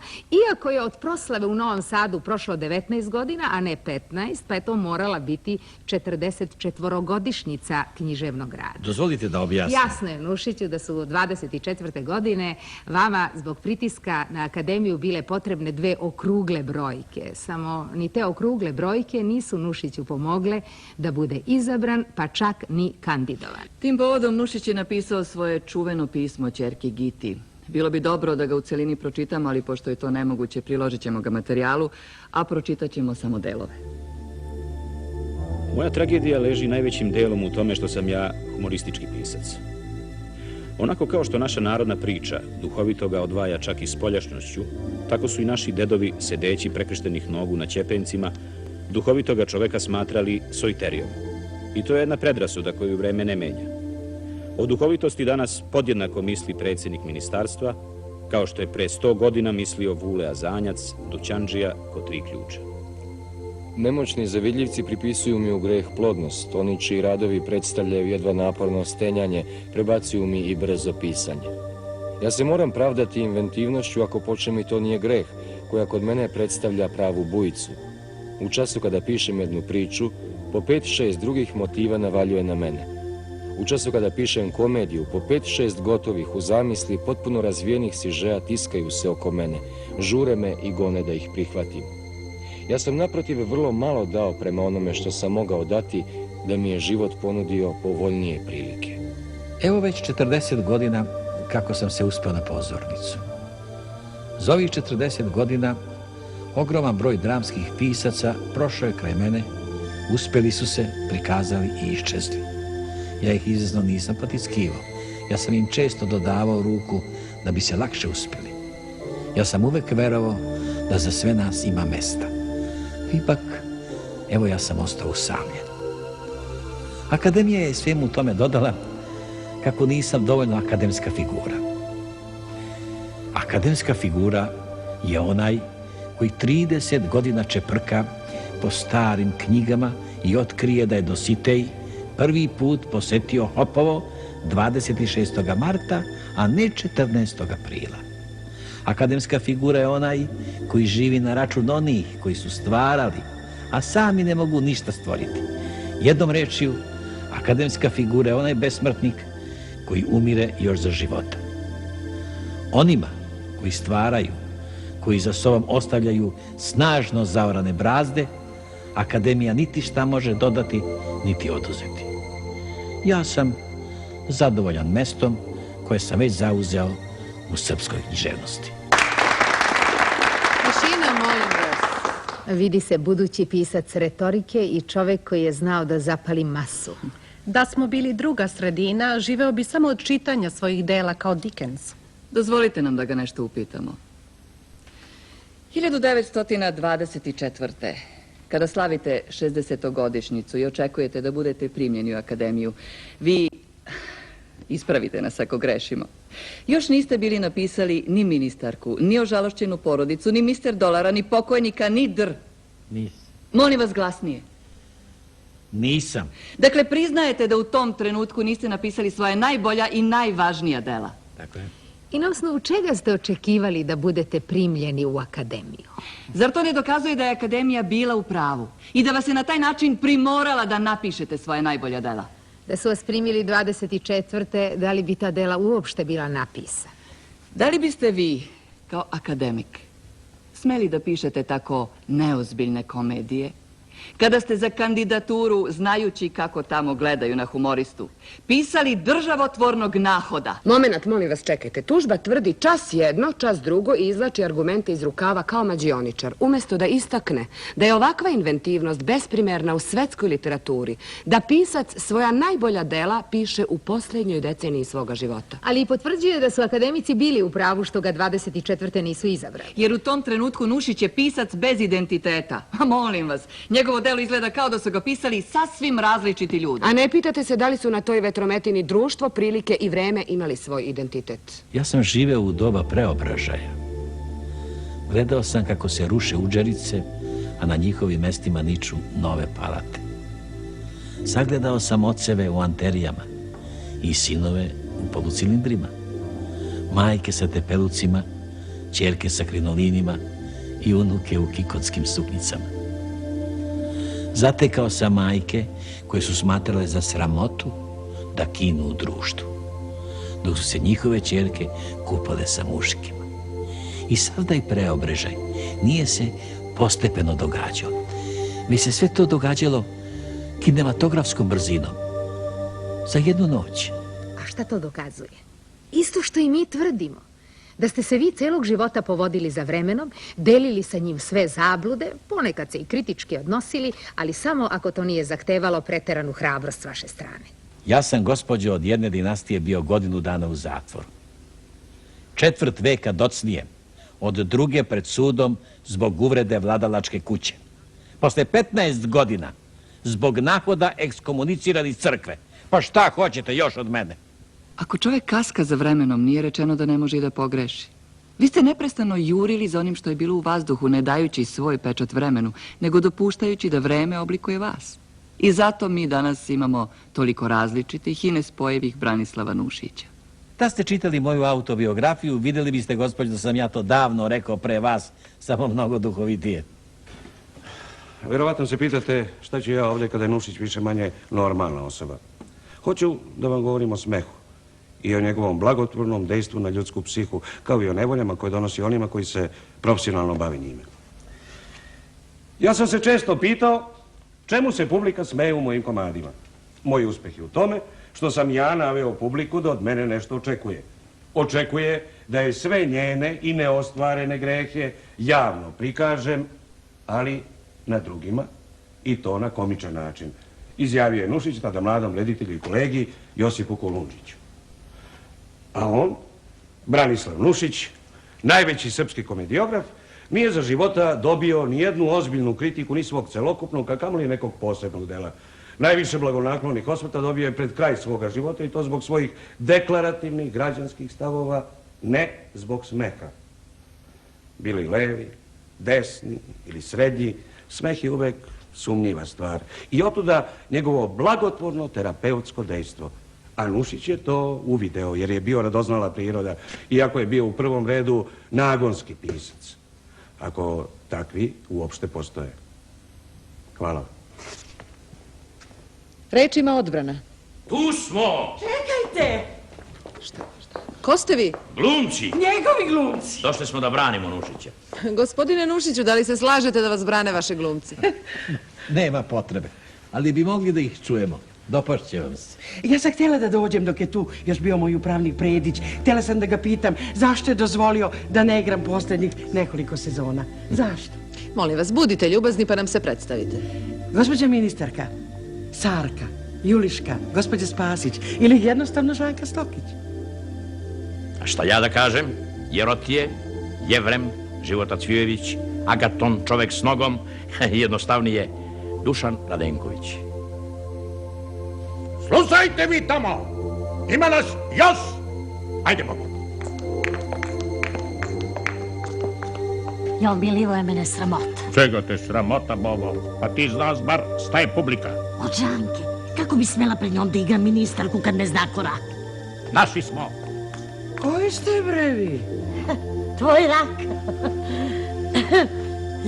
iako je od proslave u Novom Sadu prošlo 19 godina, a ne 15, pa je to morala biti 44-godišnjica književnog rada. Dozvolite da objasnim. Jasno je, Nušiću, da su 24. godine vama zbog pritiska na akademiju bile potrebne 2 okrugle brojke. Samo ni te okrugle brojke nisu Nušiću pomogle da bude izabran, pa čak ni kandidovan. Tim povodom Nušić je napisao svoje čuveno pismo ćerki Giti. Bilo bi dobro da ga u celini pročitamo, ali pošto je to nemoguće, priložit ćemo ga materijalu, a pročitat ćemo samo delove. Moja tragedija leži najvećim delom u tome što sam ja humoristički pisac. Onako kao što naša narodna priča duhovito ga odvaja čak i spoljašnošću, tako su i naši dedovi, sedeći prekrštenih nogu na ćepencima, duhovitoga čoveka smatrali sojterijom. I to je jedna predrasuda koju vreme ne menja. O duhovitosti danas podjednako misli predsjednik ministarstva, kao što je pre 100 godina mislio Vule Azanjac, Dućandžija, ko 3 ključa. Nemoćni zavidljivci pripisuju mi u greh plodnost, oni čiji radovi predstavljaju jedva naporno stenjanje, prebacuju mi i brzo pisanje. Ja se moram pravdati inventivnošću ako počne mi to nije greh, koja kod mene predstavlja pravu bujicu. U času kada pišem jednu priču, po 5-6 drugih motiva navaljuje na mene. U času kada pišem komediju, po 5-6 gotovih u zamisli potpuno razvijenih sižeja tiskaju se oko mene, žure me i gone da ih prihvatim. Ja sam naprotiv vrlo malo dao prema onome što sam mogao dati, da mi je život ponudio povoljnije prilike. Evo već 40 godina kako sam se uspeo na pozornicu. Za ovih 40 godina ogroman broj dramskih pisaca prošao je kraj mene, uspeli su se, prikazali i iščezli. Ja ih izazno nisam potiskivao. Ja sam im često dodavao ruku da bi se lakše uspjeli. Ja sam uvek verovao da za sve nas ima mesta. Ipak, evo ja sam ostao usamljen. Akademija je svemu tome dodala kako nisam dovoljno akademska figura. Akademska figura je onaj koji 30 godina čeprka po starim knjigama i otkrije da je Dositej prvi put posetio Hopovo 26. marta, a ne 14. aprila. Akademska figura je onaj koji živi na račun onih koji su stvarali, a sami ne mogu ništa stvoriti. Jednom rečju, akademska figura je onaj besmrtnik koji umire još za života. Onima koji stvaraju, koji za sobom ostavljaju snažno zaorane brazde, akademija niti šta može dodati, niti oduzeti. Ja sam zadovoljan mestom koje sam već zauzeo u srpskoj književnosti. Tišina, molim vas. Vidi se budući pisac retorike i čovek koji je znao da zapali masu. Da smo bili druga sredina, živeo bi samo od čitanja svojih dela kao Dickens. Dozvolite nam da ga nešto upitamo. 1924. Kada slavite 60-godišnjicu i očekujete da budete primljeni u akademiju, vi, ispravite nas ako grešimo, još niste bili napisali ni ministarku, ni ožalošćenu porodicu, ni mister Dolara, ni pokojnika, ni dr. Nisam. Molim vas glasnije. Nisam. Dakle, priznajete da u tom trenutku niste napisali svoje najbolja i najvažnija dela. Dakle. I na osnovu čega ste očekivali da budete primljeni u akademiju? Zar to ne dokazuje da je akademija bila u pravu i da vas je na taj način primorala da napišete svoje najbolja dela? Da su vas primili 24. da li bi ta dela uopšte bila napisana? Da li biste vi, kao akademik, smeli da pišete tako neozbiljne komedije? Kada ste za kandidaturu, znajući kako tamo gledaju na humoristu, pisali državotvornog nahoda. Momenat, molim vas, čekajte. Tužba tvrdi čas jedno, čas drugo i izvlači argumente iz rukava kao mađioničar. Umesto da istakne da je ovakva inventivnost besprimerna u svetskoj literaturi, da pisac svoja najbolja dela piše u posljednjoj deceniji svoga života. Ali i potvrđuje da su akademici bili u pravu što ga 24. nisu izabrali. Jer u tom trenutku Nušić je pisac bez identiteta. A molim vas, njegovo delo izgleda kao da su ga pisali sasvim različiti ljudi. A ne pitate se da li su na toj vetrometini društvo, prilike i vreme imali svoj identitet? Ja sam živeo u doba preobražaja. Gledao sam kako se ruše udžerice, a na njihovim mestima niču nove palate. Sagledao sam oceve u anterijama i sinove u polucilindrima, majke sa tepelucima, ćerke sa krinolinima i unuke u kikotskim suknicama. Zatekao sam majke koje su smatrale za sramotu da kinu u društvu, dok su se njihove ćerke kupale sa muškima. I sav taj preobrežaj nije se postepeno događao, već se sve to događalo kinematografskom brzinom, za jednu noć. A šta to dokazuje? Isto što i mi tvrdimo. Da ste se vi celog života povodili za vremenom, delili sa njim sve zablude, ponekad se i kritički odnosili, ali samo ako to nije zahtevalo preteranu hrabrost s vaše strane. Ja sam, gospođo, od jedne dinastije bio godinu dana u zatvoru. 4 veka docnije, od druge pred sudom zbog uvrede vladalačke kuće. Posle 15 godina, zbog nahoda ekskomunicirani iz crkve. Pa šta hoćete još od mene? Ako čovjek kaska za vremenom, nije rečeno da ne može i da pogreši. Vi ste neprestano jurili za onim što je bilo u vazduhu, ne dajući svoj pečat vremenu, nego dopuštajući da vreme oblikuje vas. I zato mi danas imamo toliko različitih i nespojivih Branislava Nušića. Da ste čitali moju autobiografiju, vidjeli biste, gospođo, da sam ja to davno rekao pre vas, samo mnogo duhovitije. Vjerovatno se pitate šta ću ja ovdje kada je Nušić više manje normalna osoba. Hoću da vam govorim o smehu i o njegovom blagotvornom dejstvu na ljudsku psihu, kao i o nevoljama koje donosi onima koji se profesionalno bavi njime. Ja sam se često pitao čemu se publika smeje u mojim komadima. Moj uspeh je u tome što sam ja naveo publiku da od mene nešto očekuje. Očekuje da je sve njene i neostvarene grehe javno prikažem, ali na drugima, i to na komičan način. Izjavio je Nušić tada mladom reditelju i kolegi Josipu Kolundžiću. A on, Branislav Nušić, najveći srpski komediograf, nije za života dobio ni jednu ozbiljnu kritiku, ni svog celokupnog, a kamoli nekog posebnog dela. Najviše blagonaklonih osvrta dobio je pred kraj svoga života i to zbog svojih deklarativnih građanskih stavova, ne zbog smeha. Bili levi, desni ili srednji, smeh je uvek sumnjiva stvar. I otuda njegovo blagotvorno terapeutsko dejstvo. A Nušić je to uvideo jer je bio radoznala priroda, iako je bio u prvom redu nagonski pisac. Ako takvi uopšte postoje. Hvala. Reč ima odbrana. Tu smo! Čekajte! Ko ste vi? Glumci! Njegovi glumci! Došli smo da branimo Nušića. Gospodine Nušiću, da li se slažete da vas brane vaše glumci? Nema potrebe, ali bi mogli da ih čujemo. Dopašće vam se. Ja sam htjela da dođem dok je tu još bio moj upravnik Predić. Htjela sam da ga pitam zašto je dozvolio da ne igram posljednjih nekoliko sezona. Zašto? Molim vas, budite ljubazni pa nam se predstavite. Gospođa ministarka, Sarka, Juliška, gospođa Spasić ili jednostavno Žanka Stokić. A šta ja da kažem? Jerotije, Jevrem, Života Cvijević, Agaton, čovek s nogom, jednostavnije, Dušan Radenković. Slušajte vi tamo! Ima nas još! Ajde, Bobo. Jel milivo je mene sramota. Čega te sramota, Bobo? Pa ti znaš bar šta je publika. Od Žanke. Kako bi smela pred njom da igram ministarku kad ne zna korak? Naši smo. Koji ste brevi? Tvoj rak.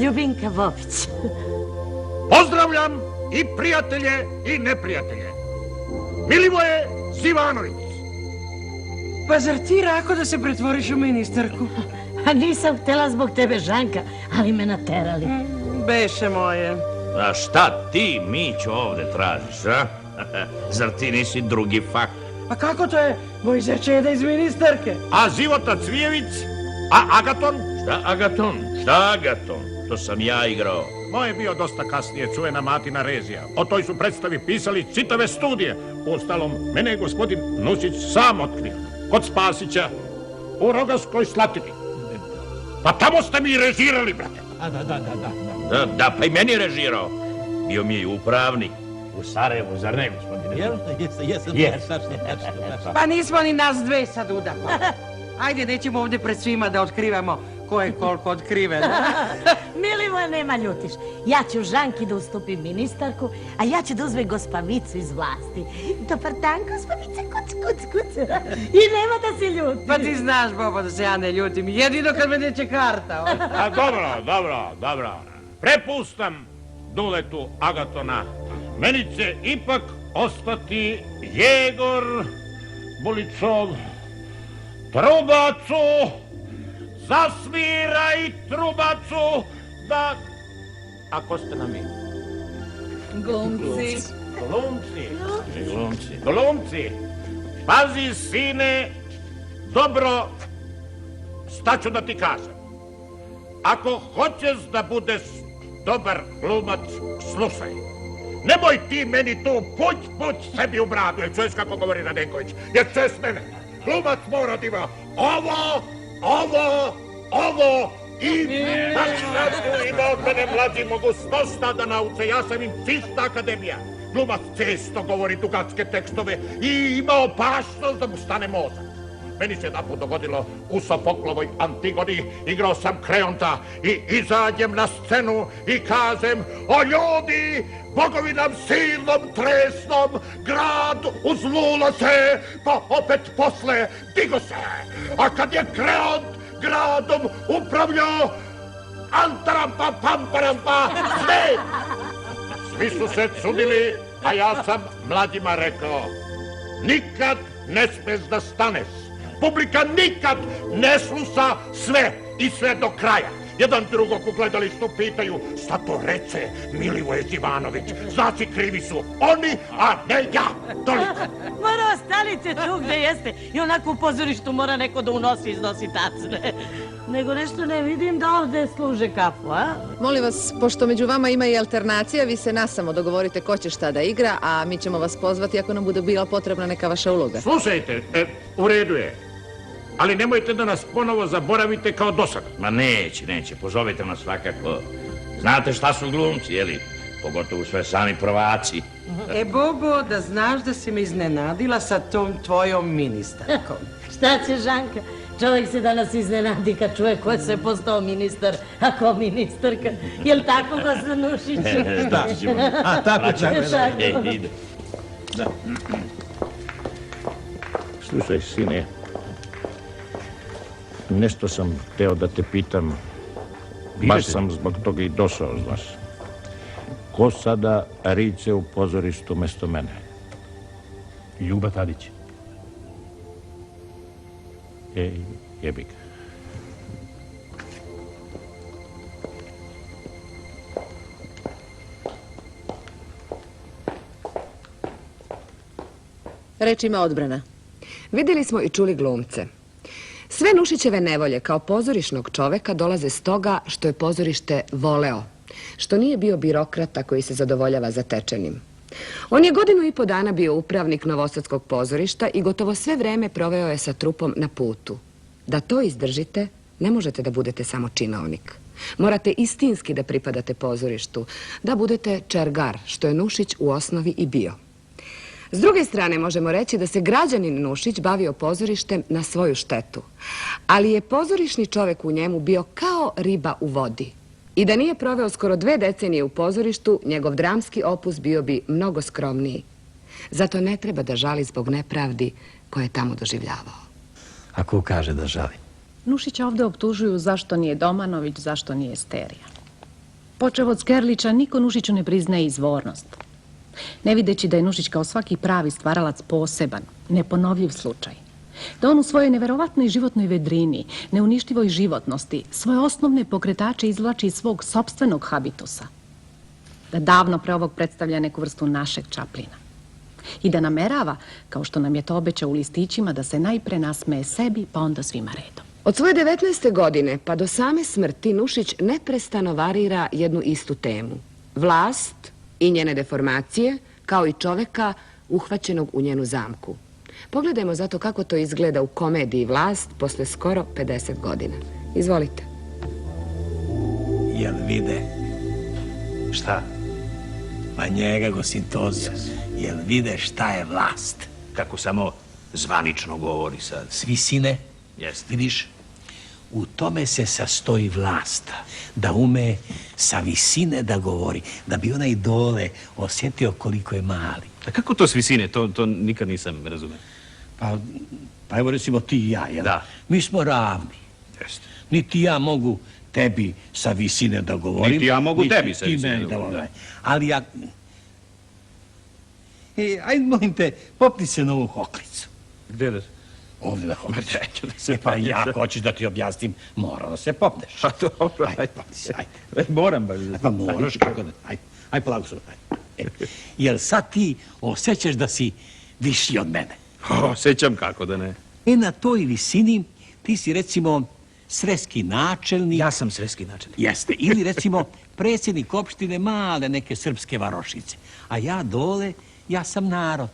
Ljubinka Bobić. Pozdravljam i prijatelje i neprijatelje. Milivoje Zivanović. Pa zar ti rako da se pretvoriš u ministarku? A nisam htjela zbog tebe, Žanka, ali me naterali. Beše moje. A šta ti, Mićo, ovde tražiš, a? Zar ti nisi drugi fak? A kako to je? Moj začeda iz ministarke. A Života Cvijević? A Agaton? Šta Agaton? Šta Agaton? To sam ja igrao. Moj je bio dosta kasnije čuvena Matina Rezija. O toj su predstavi pisali čitave studije. Uostalom, mene je gospodin Nušić sam otkrio. Kod Spasića, u Rogaskoj Slatini. Pa tamo ste mi režirali, brate. Da, pa i meni režirao. Bio mi je i upravnik. U Sarajevu, zar ne, gospodine? Jesam. Pa nismo ni nas dve sad udapali. Ajde, nećemo ovdje pred svima da otkrivamo ko je koliko otkriven. Milivoje, nema ljutiš. Ja ću Žanki da ustupim ministarku, a ja ću da uzmem gospavicu iz vlasti. Dobar dan, gospavice, kuc. I nema da se ljuti. Pa ti znaš, Bobo, da se ja ne ljutim. Jedino kad me neće karta. A dobro. Prepustam Duletu Agatona. Meni će ipak ostati Jegor Buličov. Trubacu, zasviraj trubacu, da... A ko ste nam vi? Glumci. Pazi, sine, dobro, staću da ti kažem. Ako hoćeš da budeš dobar glumac, slušaj. Nemoj ti meni tu puć sebi u bradu, jer čuješ kako govori Radenković, jer čuješ mene. Glumac mora da ima ovo i na svemu ima od mene mlađi mogu 100 da nauče, ja sam im čista akademija. Glumac često govori dugačke tekstove i ima opasnost da mu stane mozak. Meni se jedanput dogodilo u Sofoklovoj Antigoni, igrao sam Kreonta i izađem na scenu i kažem: o ljudi, bogovi nam silnom tresnom, grad uzlulo se, pa opet posle digo se. A kad je Kreont gradom upravljao, antarampa, pamparampa, svi su se čudili, a ja sam mlađima rekao: nikad ne smeš da staneš. Publika nikad ne sluša sve i sve do kraja. Jedan drugog u gledalištu pitaju: šta to reče Milivoje Živanović? Znači krivi su oni, a ne ja. Toliko. Mora ostanite tu gde jeste. I onako u pozorištu mora neko da unosi i iznosi tacne. Nego nešto ne vidim da ovde služe kafu, a? Molim vas, pošto među vama ima i alternacija, vi se nas samo dogovorite ko će šta da igra, a mi ćemo vas pozvati ako nam bude bila potrebna neka vaša uloga. Slušajte, u redu je. Ali nemojte da nas ponovo zaboravite kao do sada. Ma neće, pozovite nas svakako. Znate šta su glumci, jeli? Pogotovo sve sami prvaci. Bobo, da znaš da si me iznenadila sa tom tvojom ministarkom. Šta će, Žanka? Čovjek se danas iznenadi kad čuje ko se postao ministar, a ko ministarka. Jel' tako, gospod Nušić? A tako čak. Ide. Slušaj, sine, nešto sam hteo da te pitam, baš sam zbog toga i došao, znaš. Ko sada riče u pozorištu mesto mene? Ljuba Tadić. Jebi ga. Reč ima Odbrana. Vidjeli smo i čuli glumce. Sve Nušićeve nevolje kao pozorišnog čoveka dolaze s toga što je pozorište voleo, što nije bio birokrata koji se zadovoljava zatečenim. On je 1,5 dana bio upravnik Novosadskog pozorišta i gotovo sve vreme proveo je sa trupom na putu. Da to izdržite, ne možete da budete samo činovnik. Morate istinski da pripadate pozorištu, da budete čergar, što je Nušić u osnovi i bio. S druge strane, možemo reći da se građanin Nušić bavio pozorištem na svoju štetu, ali je pozorišni čovek u njemu bio kao riba u vodi. I da nije proveo skoro 2 decenije u pozorištu, njegov dramski opus bio bi mnogo skromniji. Zato ne treba da žali zbog nepravdi koje je tamo doživljavao. A ko kaže da žali? Nušića ovde optužuju zašto nije Domanović, zašto nije Sterija. Počev od Skerlića, niko Nušiću ne priznaje izvornost. Ne videći da je Nušić kao svaki pravi stvaralac poseban, neponovljiv slučaj. Da on u svojoj neverovatnoj životnoj vedrini, neuništivoj životnosti, svoje osnovne pokretače izvlači iz svog sopstvenog habitusa. Da davno pre ovog predstavlja neku vrstu našeg Čaplina. I da namerava, kao što nam je to obećao u listićima, da se najpre nasmeje sebi, pa onda svima redom. Od svoje 19. godine pa do same smrti Nušić neprestano varira jednu istu temu. Vlast i njene deformacije, kao i čoveka uhvaćenog u njenu zamku. Pogledajmo zato kako to izgleda u komediji Vlast posle skoro 50 godina. Izvolite. Jel vide? Šta? Pa njega, Gosintoza. Jel vide šta je vlast? Kako samo zvanično govori sad. Svi, sine, vidiš, U tome se sastoji vlast, da ume sa visine da govori, da bi onaj dole osjetio koliko je mali. A kako to s visine? To nikad nisam razumio. Pa evo recimo ti i ja, jel? Da. Mi smo ravni. Niti ja mogu tebi sa visine da govorim. Niti ja mogu tebi sa ti visine meni da govorim. Ali ja... Ajde, molim te, popni se na ovu hoklicu. Gdje da? Ovdje na hoklicu. Pa ja, ako hoćeš da ti objasnim, mora da se popneš. A dobro, ajde. Popni se, ajde. Moram baš. Pa moraš, kako da... Ajde, polako su. Jel sad ti osjećaš da si viši od mene? Osjećam kako da ne. Na toj visini ti si recimo sreski načelnik. Ja sam sreski načelnik. Jeste. Ili recimo predsjednik opštine male neke srpske varošice. A ja dole, ja sam narod.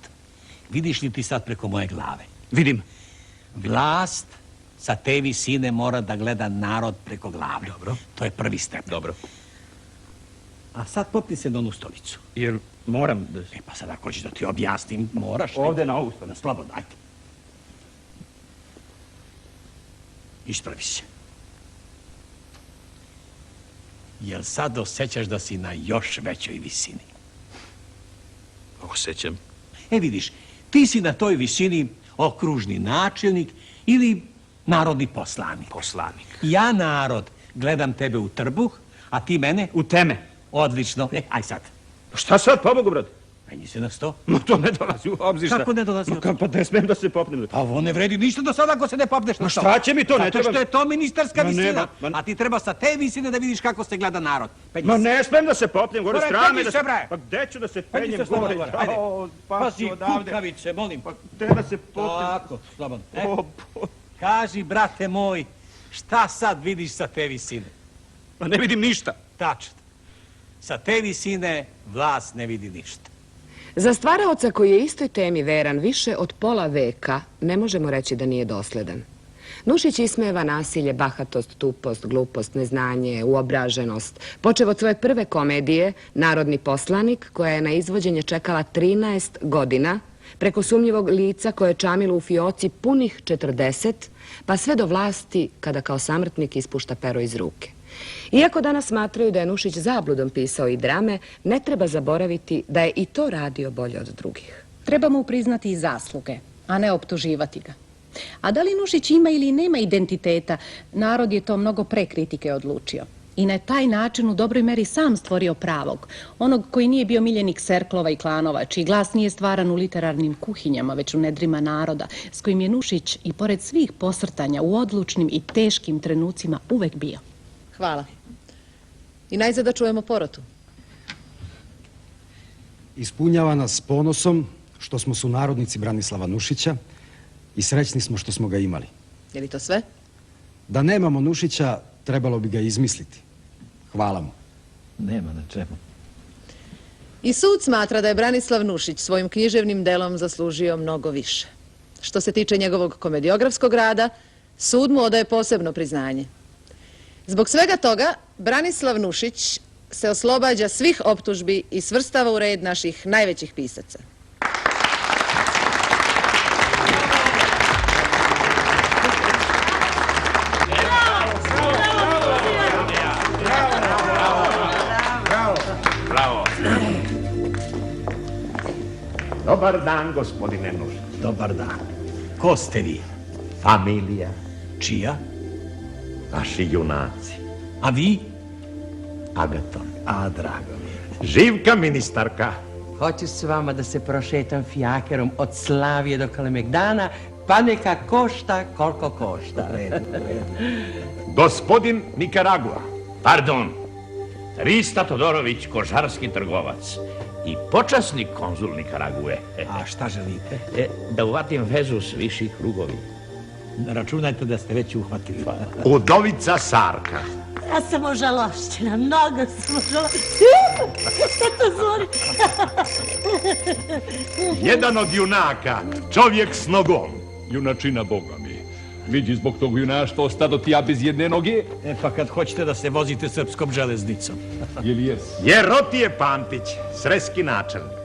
Vidiš li ti sad preko moje glave? Vidim. Vlast sa te visine mora da gleda narod preko glave. Dobro. To je prvi stepen. Dobro. A sad popni se na onu stolicu. Jer moram da... Pa sad ako hoćeš da ti objasnim, moraš. Ovdje na ovu stolicu. Slobodno, ajde. Ispravi se. Jel sad osjećaš da si na još većoj visini? Osjećam. Vidiš, ti si na toj visini okružni načelnik ili narodni poslanik. Poslanik. Ja, narod, gledam tebe u trbuh, a ti mene? U teme. Odlično. Aj sad. Šta sad, pobogu, brate? Penji se na sto. No to ne dolazi u obzir. Kako ne dolazi u obzir? Pa ne smijem da se popnem. Pa ovo ne vredi ništa do sada ako se ne popneš na sto. Šta će mi to? Ne treba. Zato što je to ministarska visina. A ti treba sa te visine da vidiš kako se gleda narod. Ma ne smijem da se popnem, gore strame. Pa gde ću da se penjem gore? Ajde. Pazi, kukavice, molim. Pa gde da se popnem? Tako, slobodno. Kaži, brate moj, šta sad vidiš sa te visine? Pa ne vidim ništa. Tačno. Sa te visine vlast ne vidi ništa. Za stvaraoca koji je istoj temi veran više od pola veka, ne možemo reći da nije dosledan. Nušić ismeva nasilje, bahatost, tupost, glupost, neznanje, uobraženost. Počev od svoje prve komedije, Narodni poslanik, koja je na izvođenje čekala 13 godina, preko sumnjivog lica koje je čamilo u fioci punih 40, pa sve do vlasti kada kao samrtnik ispušta pero iz ruke. Iako danas smatraju da je Nušić zabludom pisao i drame, ne treba zaboraviti da je i to radio bolje od drugih. Treba mu priznati i zasluge, a ne optuživati ga. A da li Nušić ima ili nema identiteta, narod je to mnogo pre kritike odlučio. I na taj način u dobroj meri sam stvorio pravog, onog koji nije bio miljenik Serklova i klanova, čiji glas nije stvaran u literarnim kuhinjama, već u nedrima naroda, s kojim je Nušić i pored svih posrtanja u odlučnim i teškim trenucima uvek bio. Hvala. I najzad da čujemo porotu. Ispunjava nas ponosom što smo sunarodnici Branislava Nušića i srećni smo što smo ga imali. Je li to sve? Da nemamo Nušića, trebalo bi ga izmisliti. Hvala mu. Nema na čemu. I sud smatra da je Branislav Nušić svojim književnim delom zaslužio mnogo više. Što se tiče njegovog komediografskog rada, sud mu odaje posebno priznanje. Zbog svega toga, Branislav Nušić se oslobađa svih optužbi i svrstava u red naših najvećih pisaca. Bravo. Dobar dan, gospodine Nušić. Dobar dan. Ko ste vi? Familija. Čija? Vaši junaci. A vi? Agaton. A, drago mi. Živka ministarka. Hoću s vama da se prošetam fijakerom od Slavije do Kalemegdana, pa neka košta koliko košta. Gospodin Nikaragua. Pardon. Rista Todorović, kožarski trgovac i počasni konzul Nikarague. A šta želite? Da uvatim vezu s viših krugovi. Računajte da ste već uhvatili. Udovica Sarka. Ja sam ožalošćena, mnogo sam ožalošćena. Šta to zvoni? Jedan od junaka, čovjek s nogom. Junačina, Boga mi. Vidi, zbog tog junaštva ostado ti ja bez jedne noge. Pa kad hoćete da se vozite srpskom železnicom. Je li jes? Jerotije Pantić, sreski načelnik.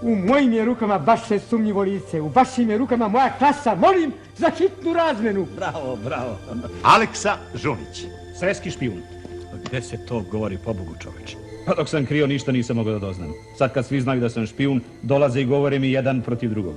U mojim je rukama vaše sumnjivo lice, u vašim je rukama moja klasa. Molim za hitnu razmenu. Bravo, bravo. Aleksa Žunić. Sreski špijun. Gde se to govori, pobogu čoveče? Pa dok sam krio, ništa nisam mogao da doznam. Sad kad svi znaju da sam špijun, dolaze i govore mi jedan protiv drugog.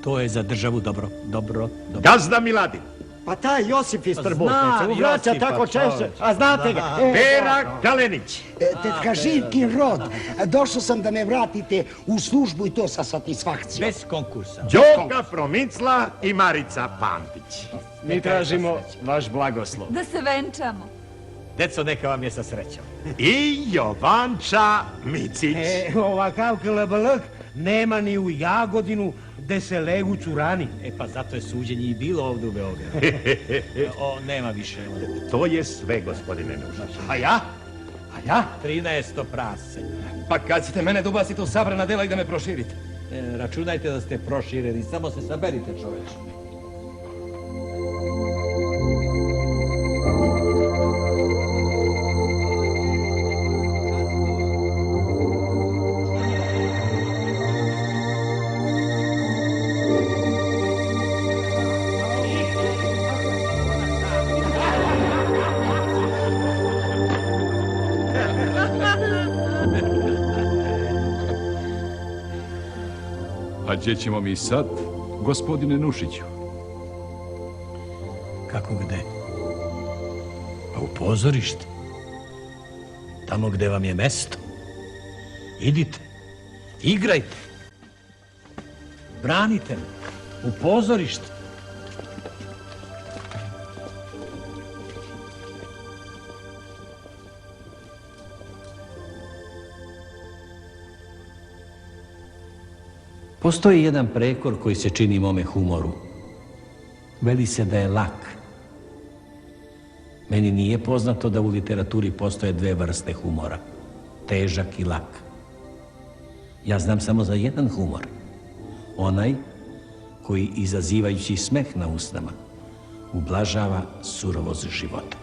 To je za državu dobro. Gazda Miladin. Pa taj Josip iz Trbovnice, uvraća tako češće, a znate ga. Pera Galenić. Tetka Živkin rod, došao sam da me vratite u službu i to sa satisfakcijom. Bez konkursa. Đoka Fromicla i Marica Pantić. Mi tražimo vaš blagoslov. Da se venčamo. Deco, neka vam je sa srećom. I Jovanča Micić. Ovakav KLBL nema ni u Jagodinu gde se legu curani. Pa zato je suđenje i bilo ovdje u Beogradu. Nema više. To je sve, gospodine Nušić. A ja? 13. prase. Pa kad ćete mene da ubacite u sabrana dela i da me proširite? Računajte da ste prošireni, samo se saberite, čoveče. A gdje ćemo mi sad, gospodine Nušiću? Kako gde? Pa u pozorište. Tamo gde vam je mesto. Idite, igrajte. Branite me. U pozorište. Postoji jedan prekor koji se čini mome humoru. Veli se da je lak. Meni nije poznato da u literaturi postoje dve vrste humora. Težak i lak. Ja znam samo za jedan humor. Onaj koji, izazivajući smeh na usnama, ublažava surovost života.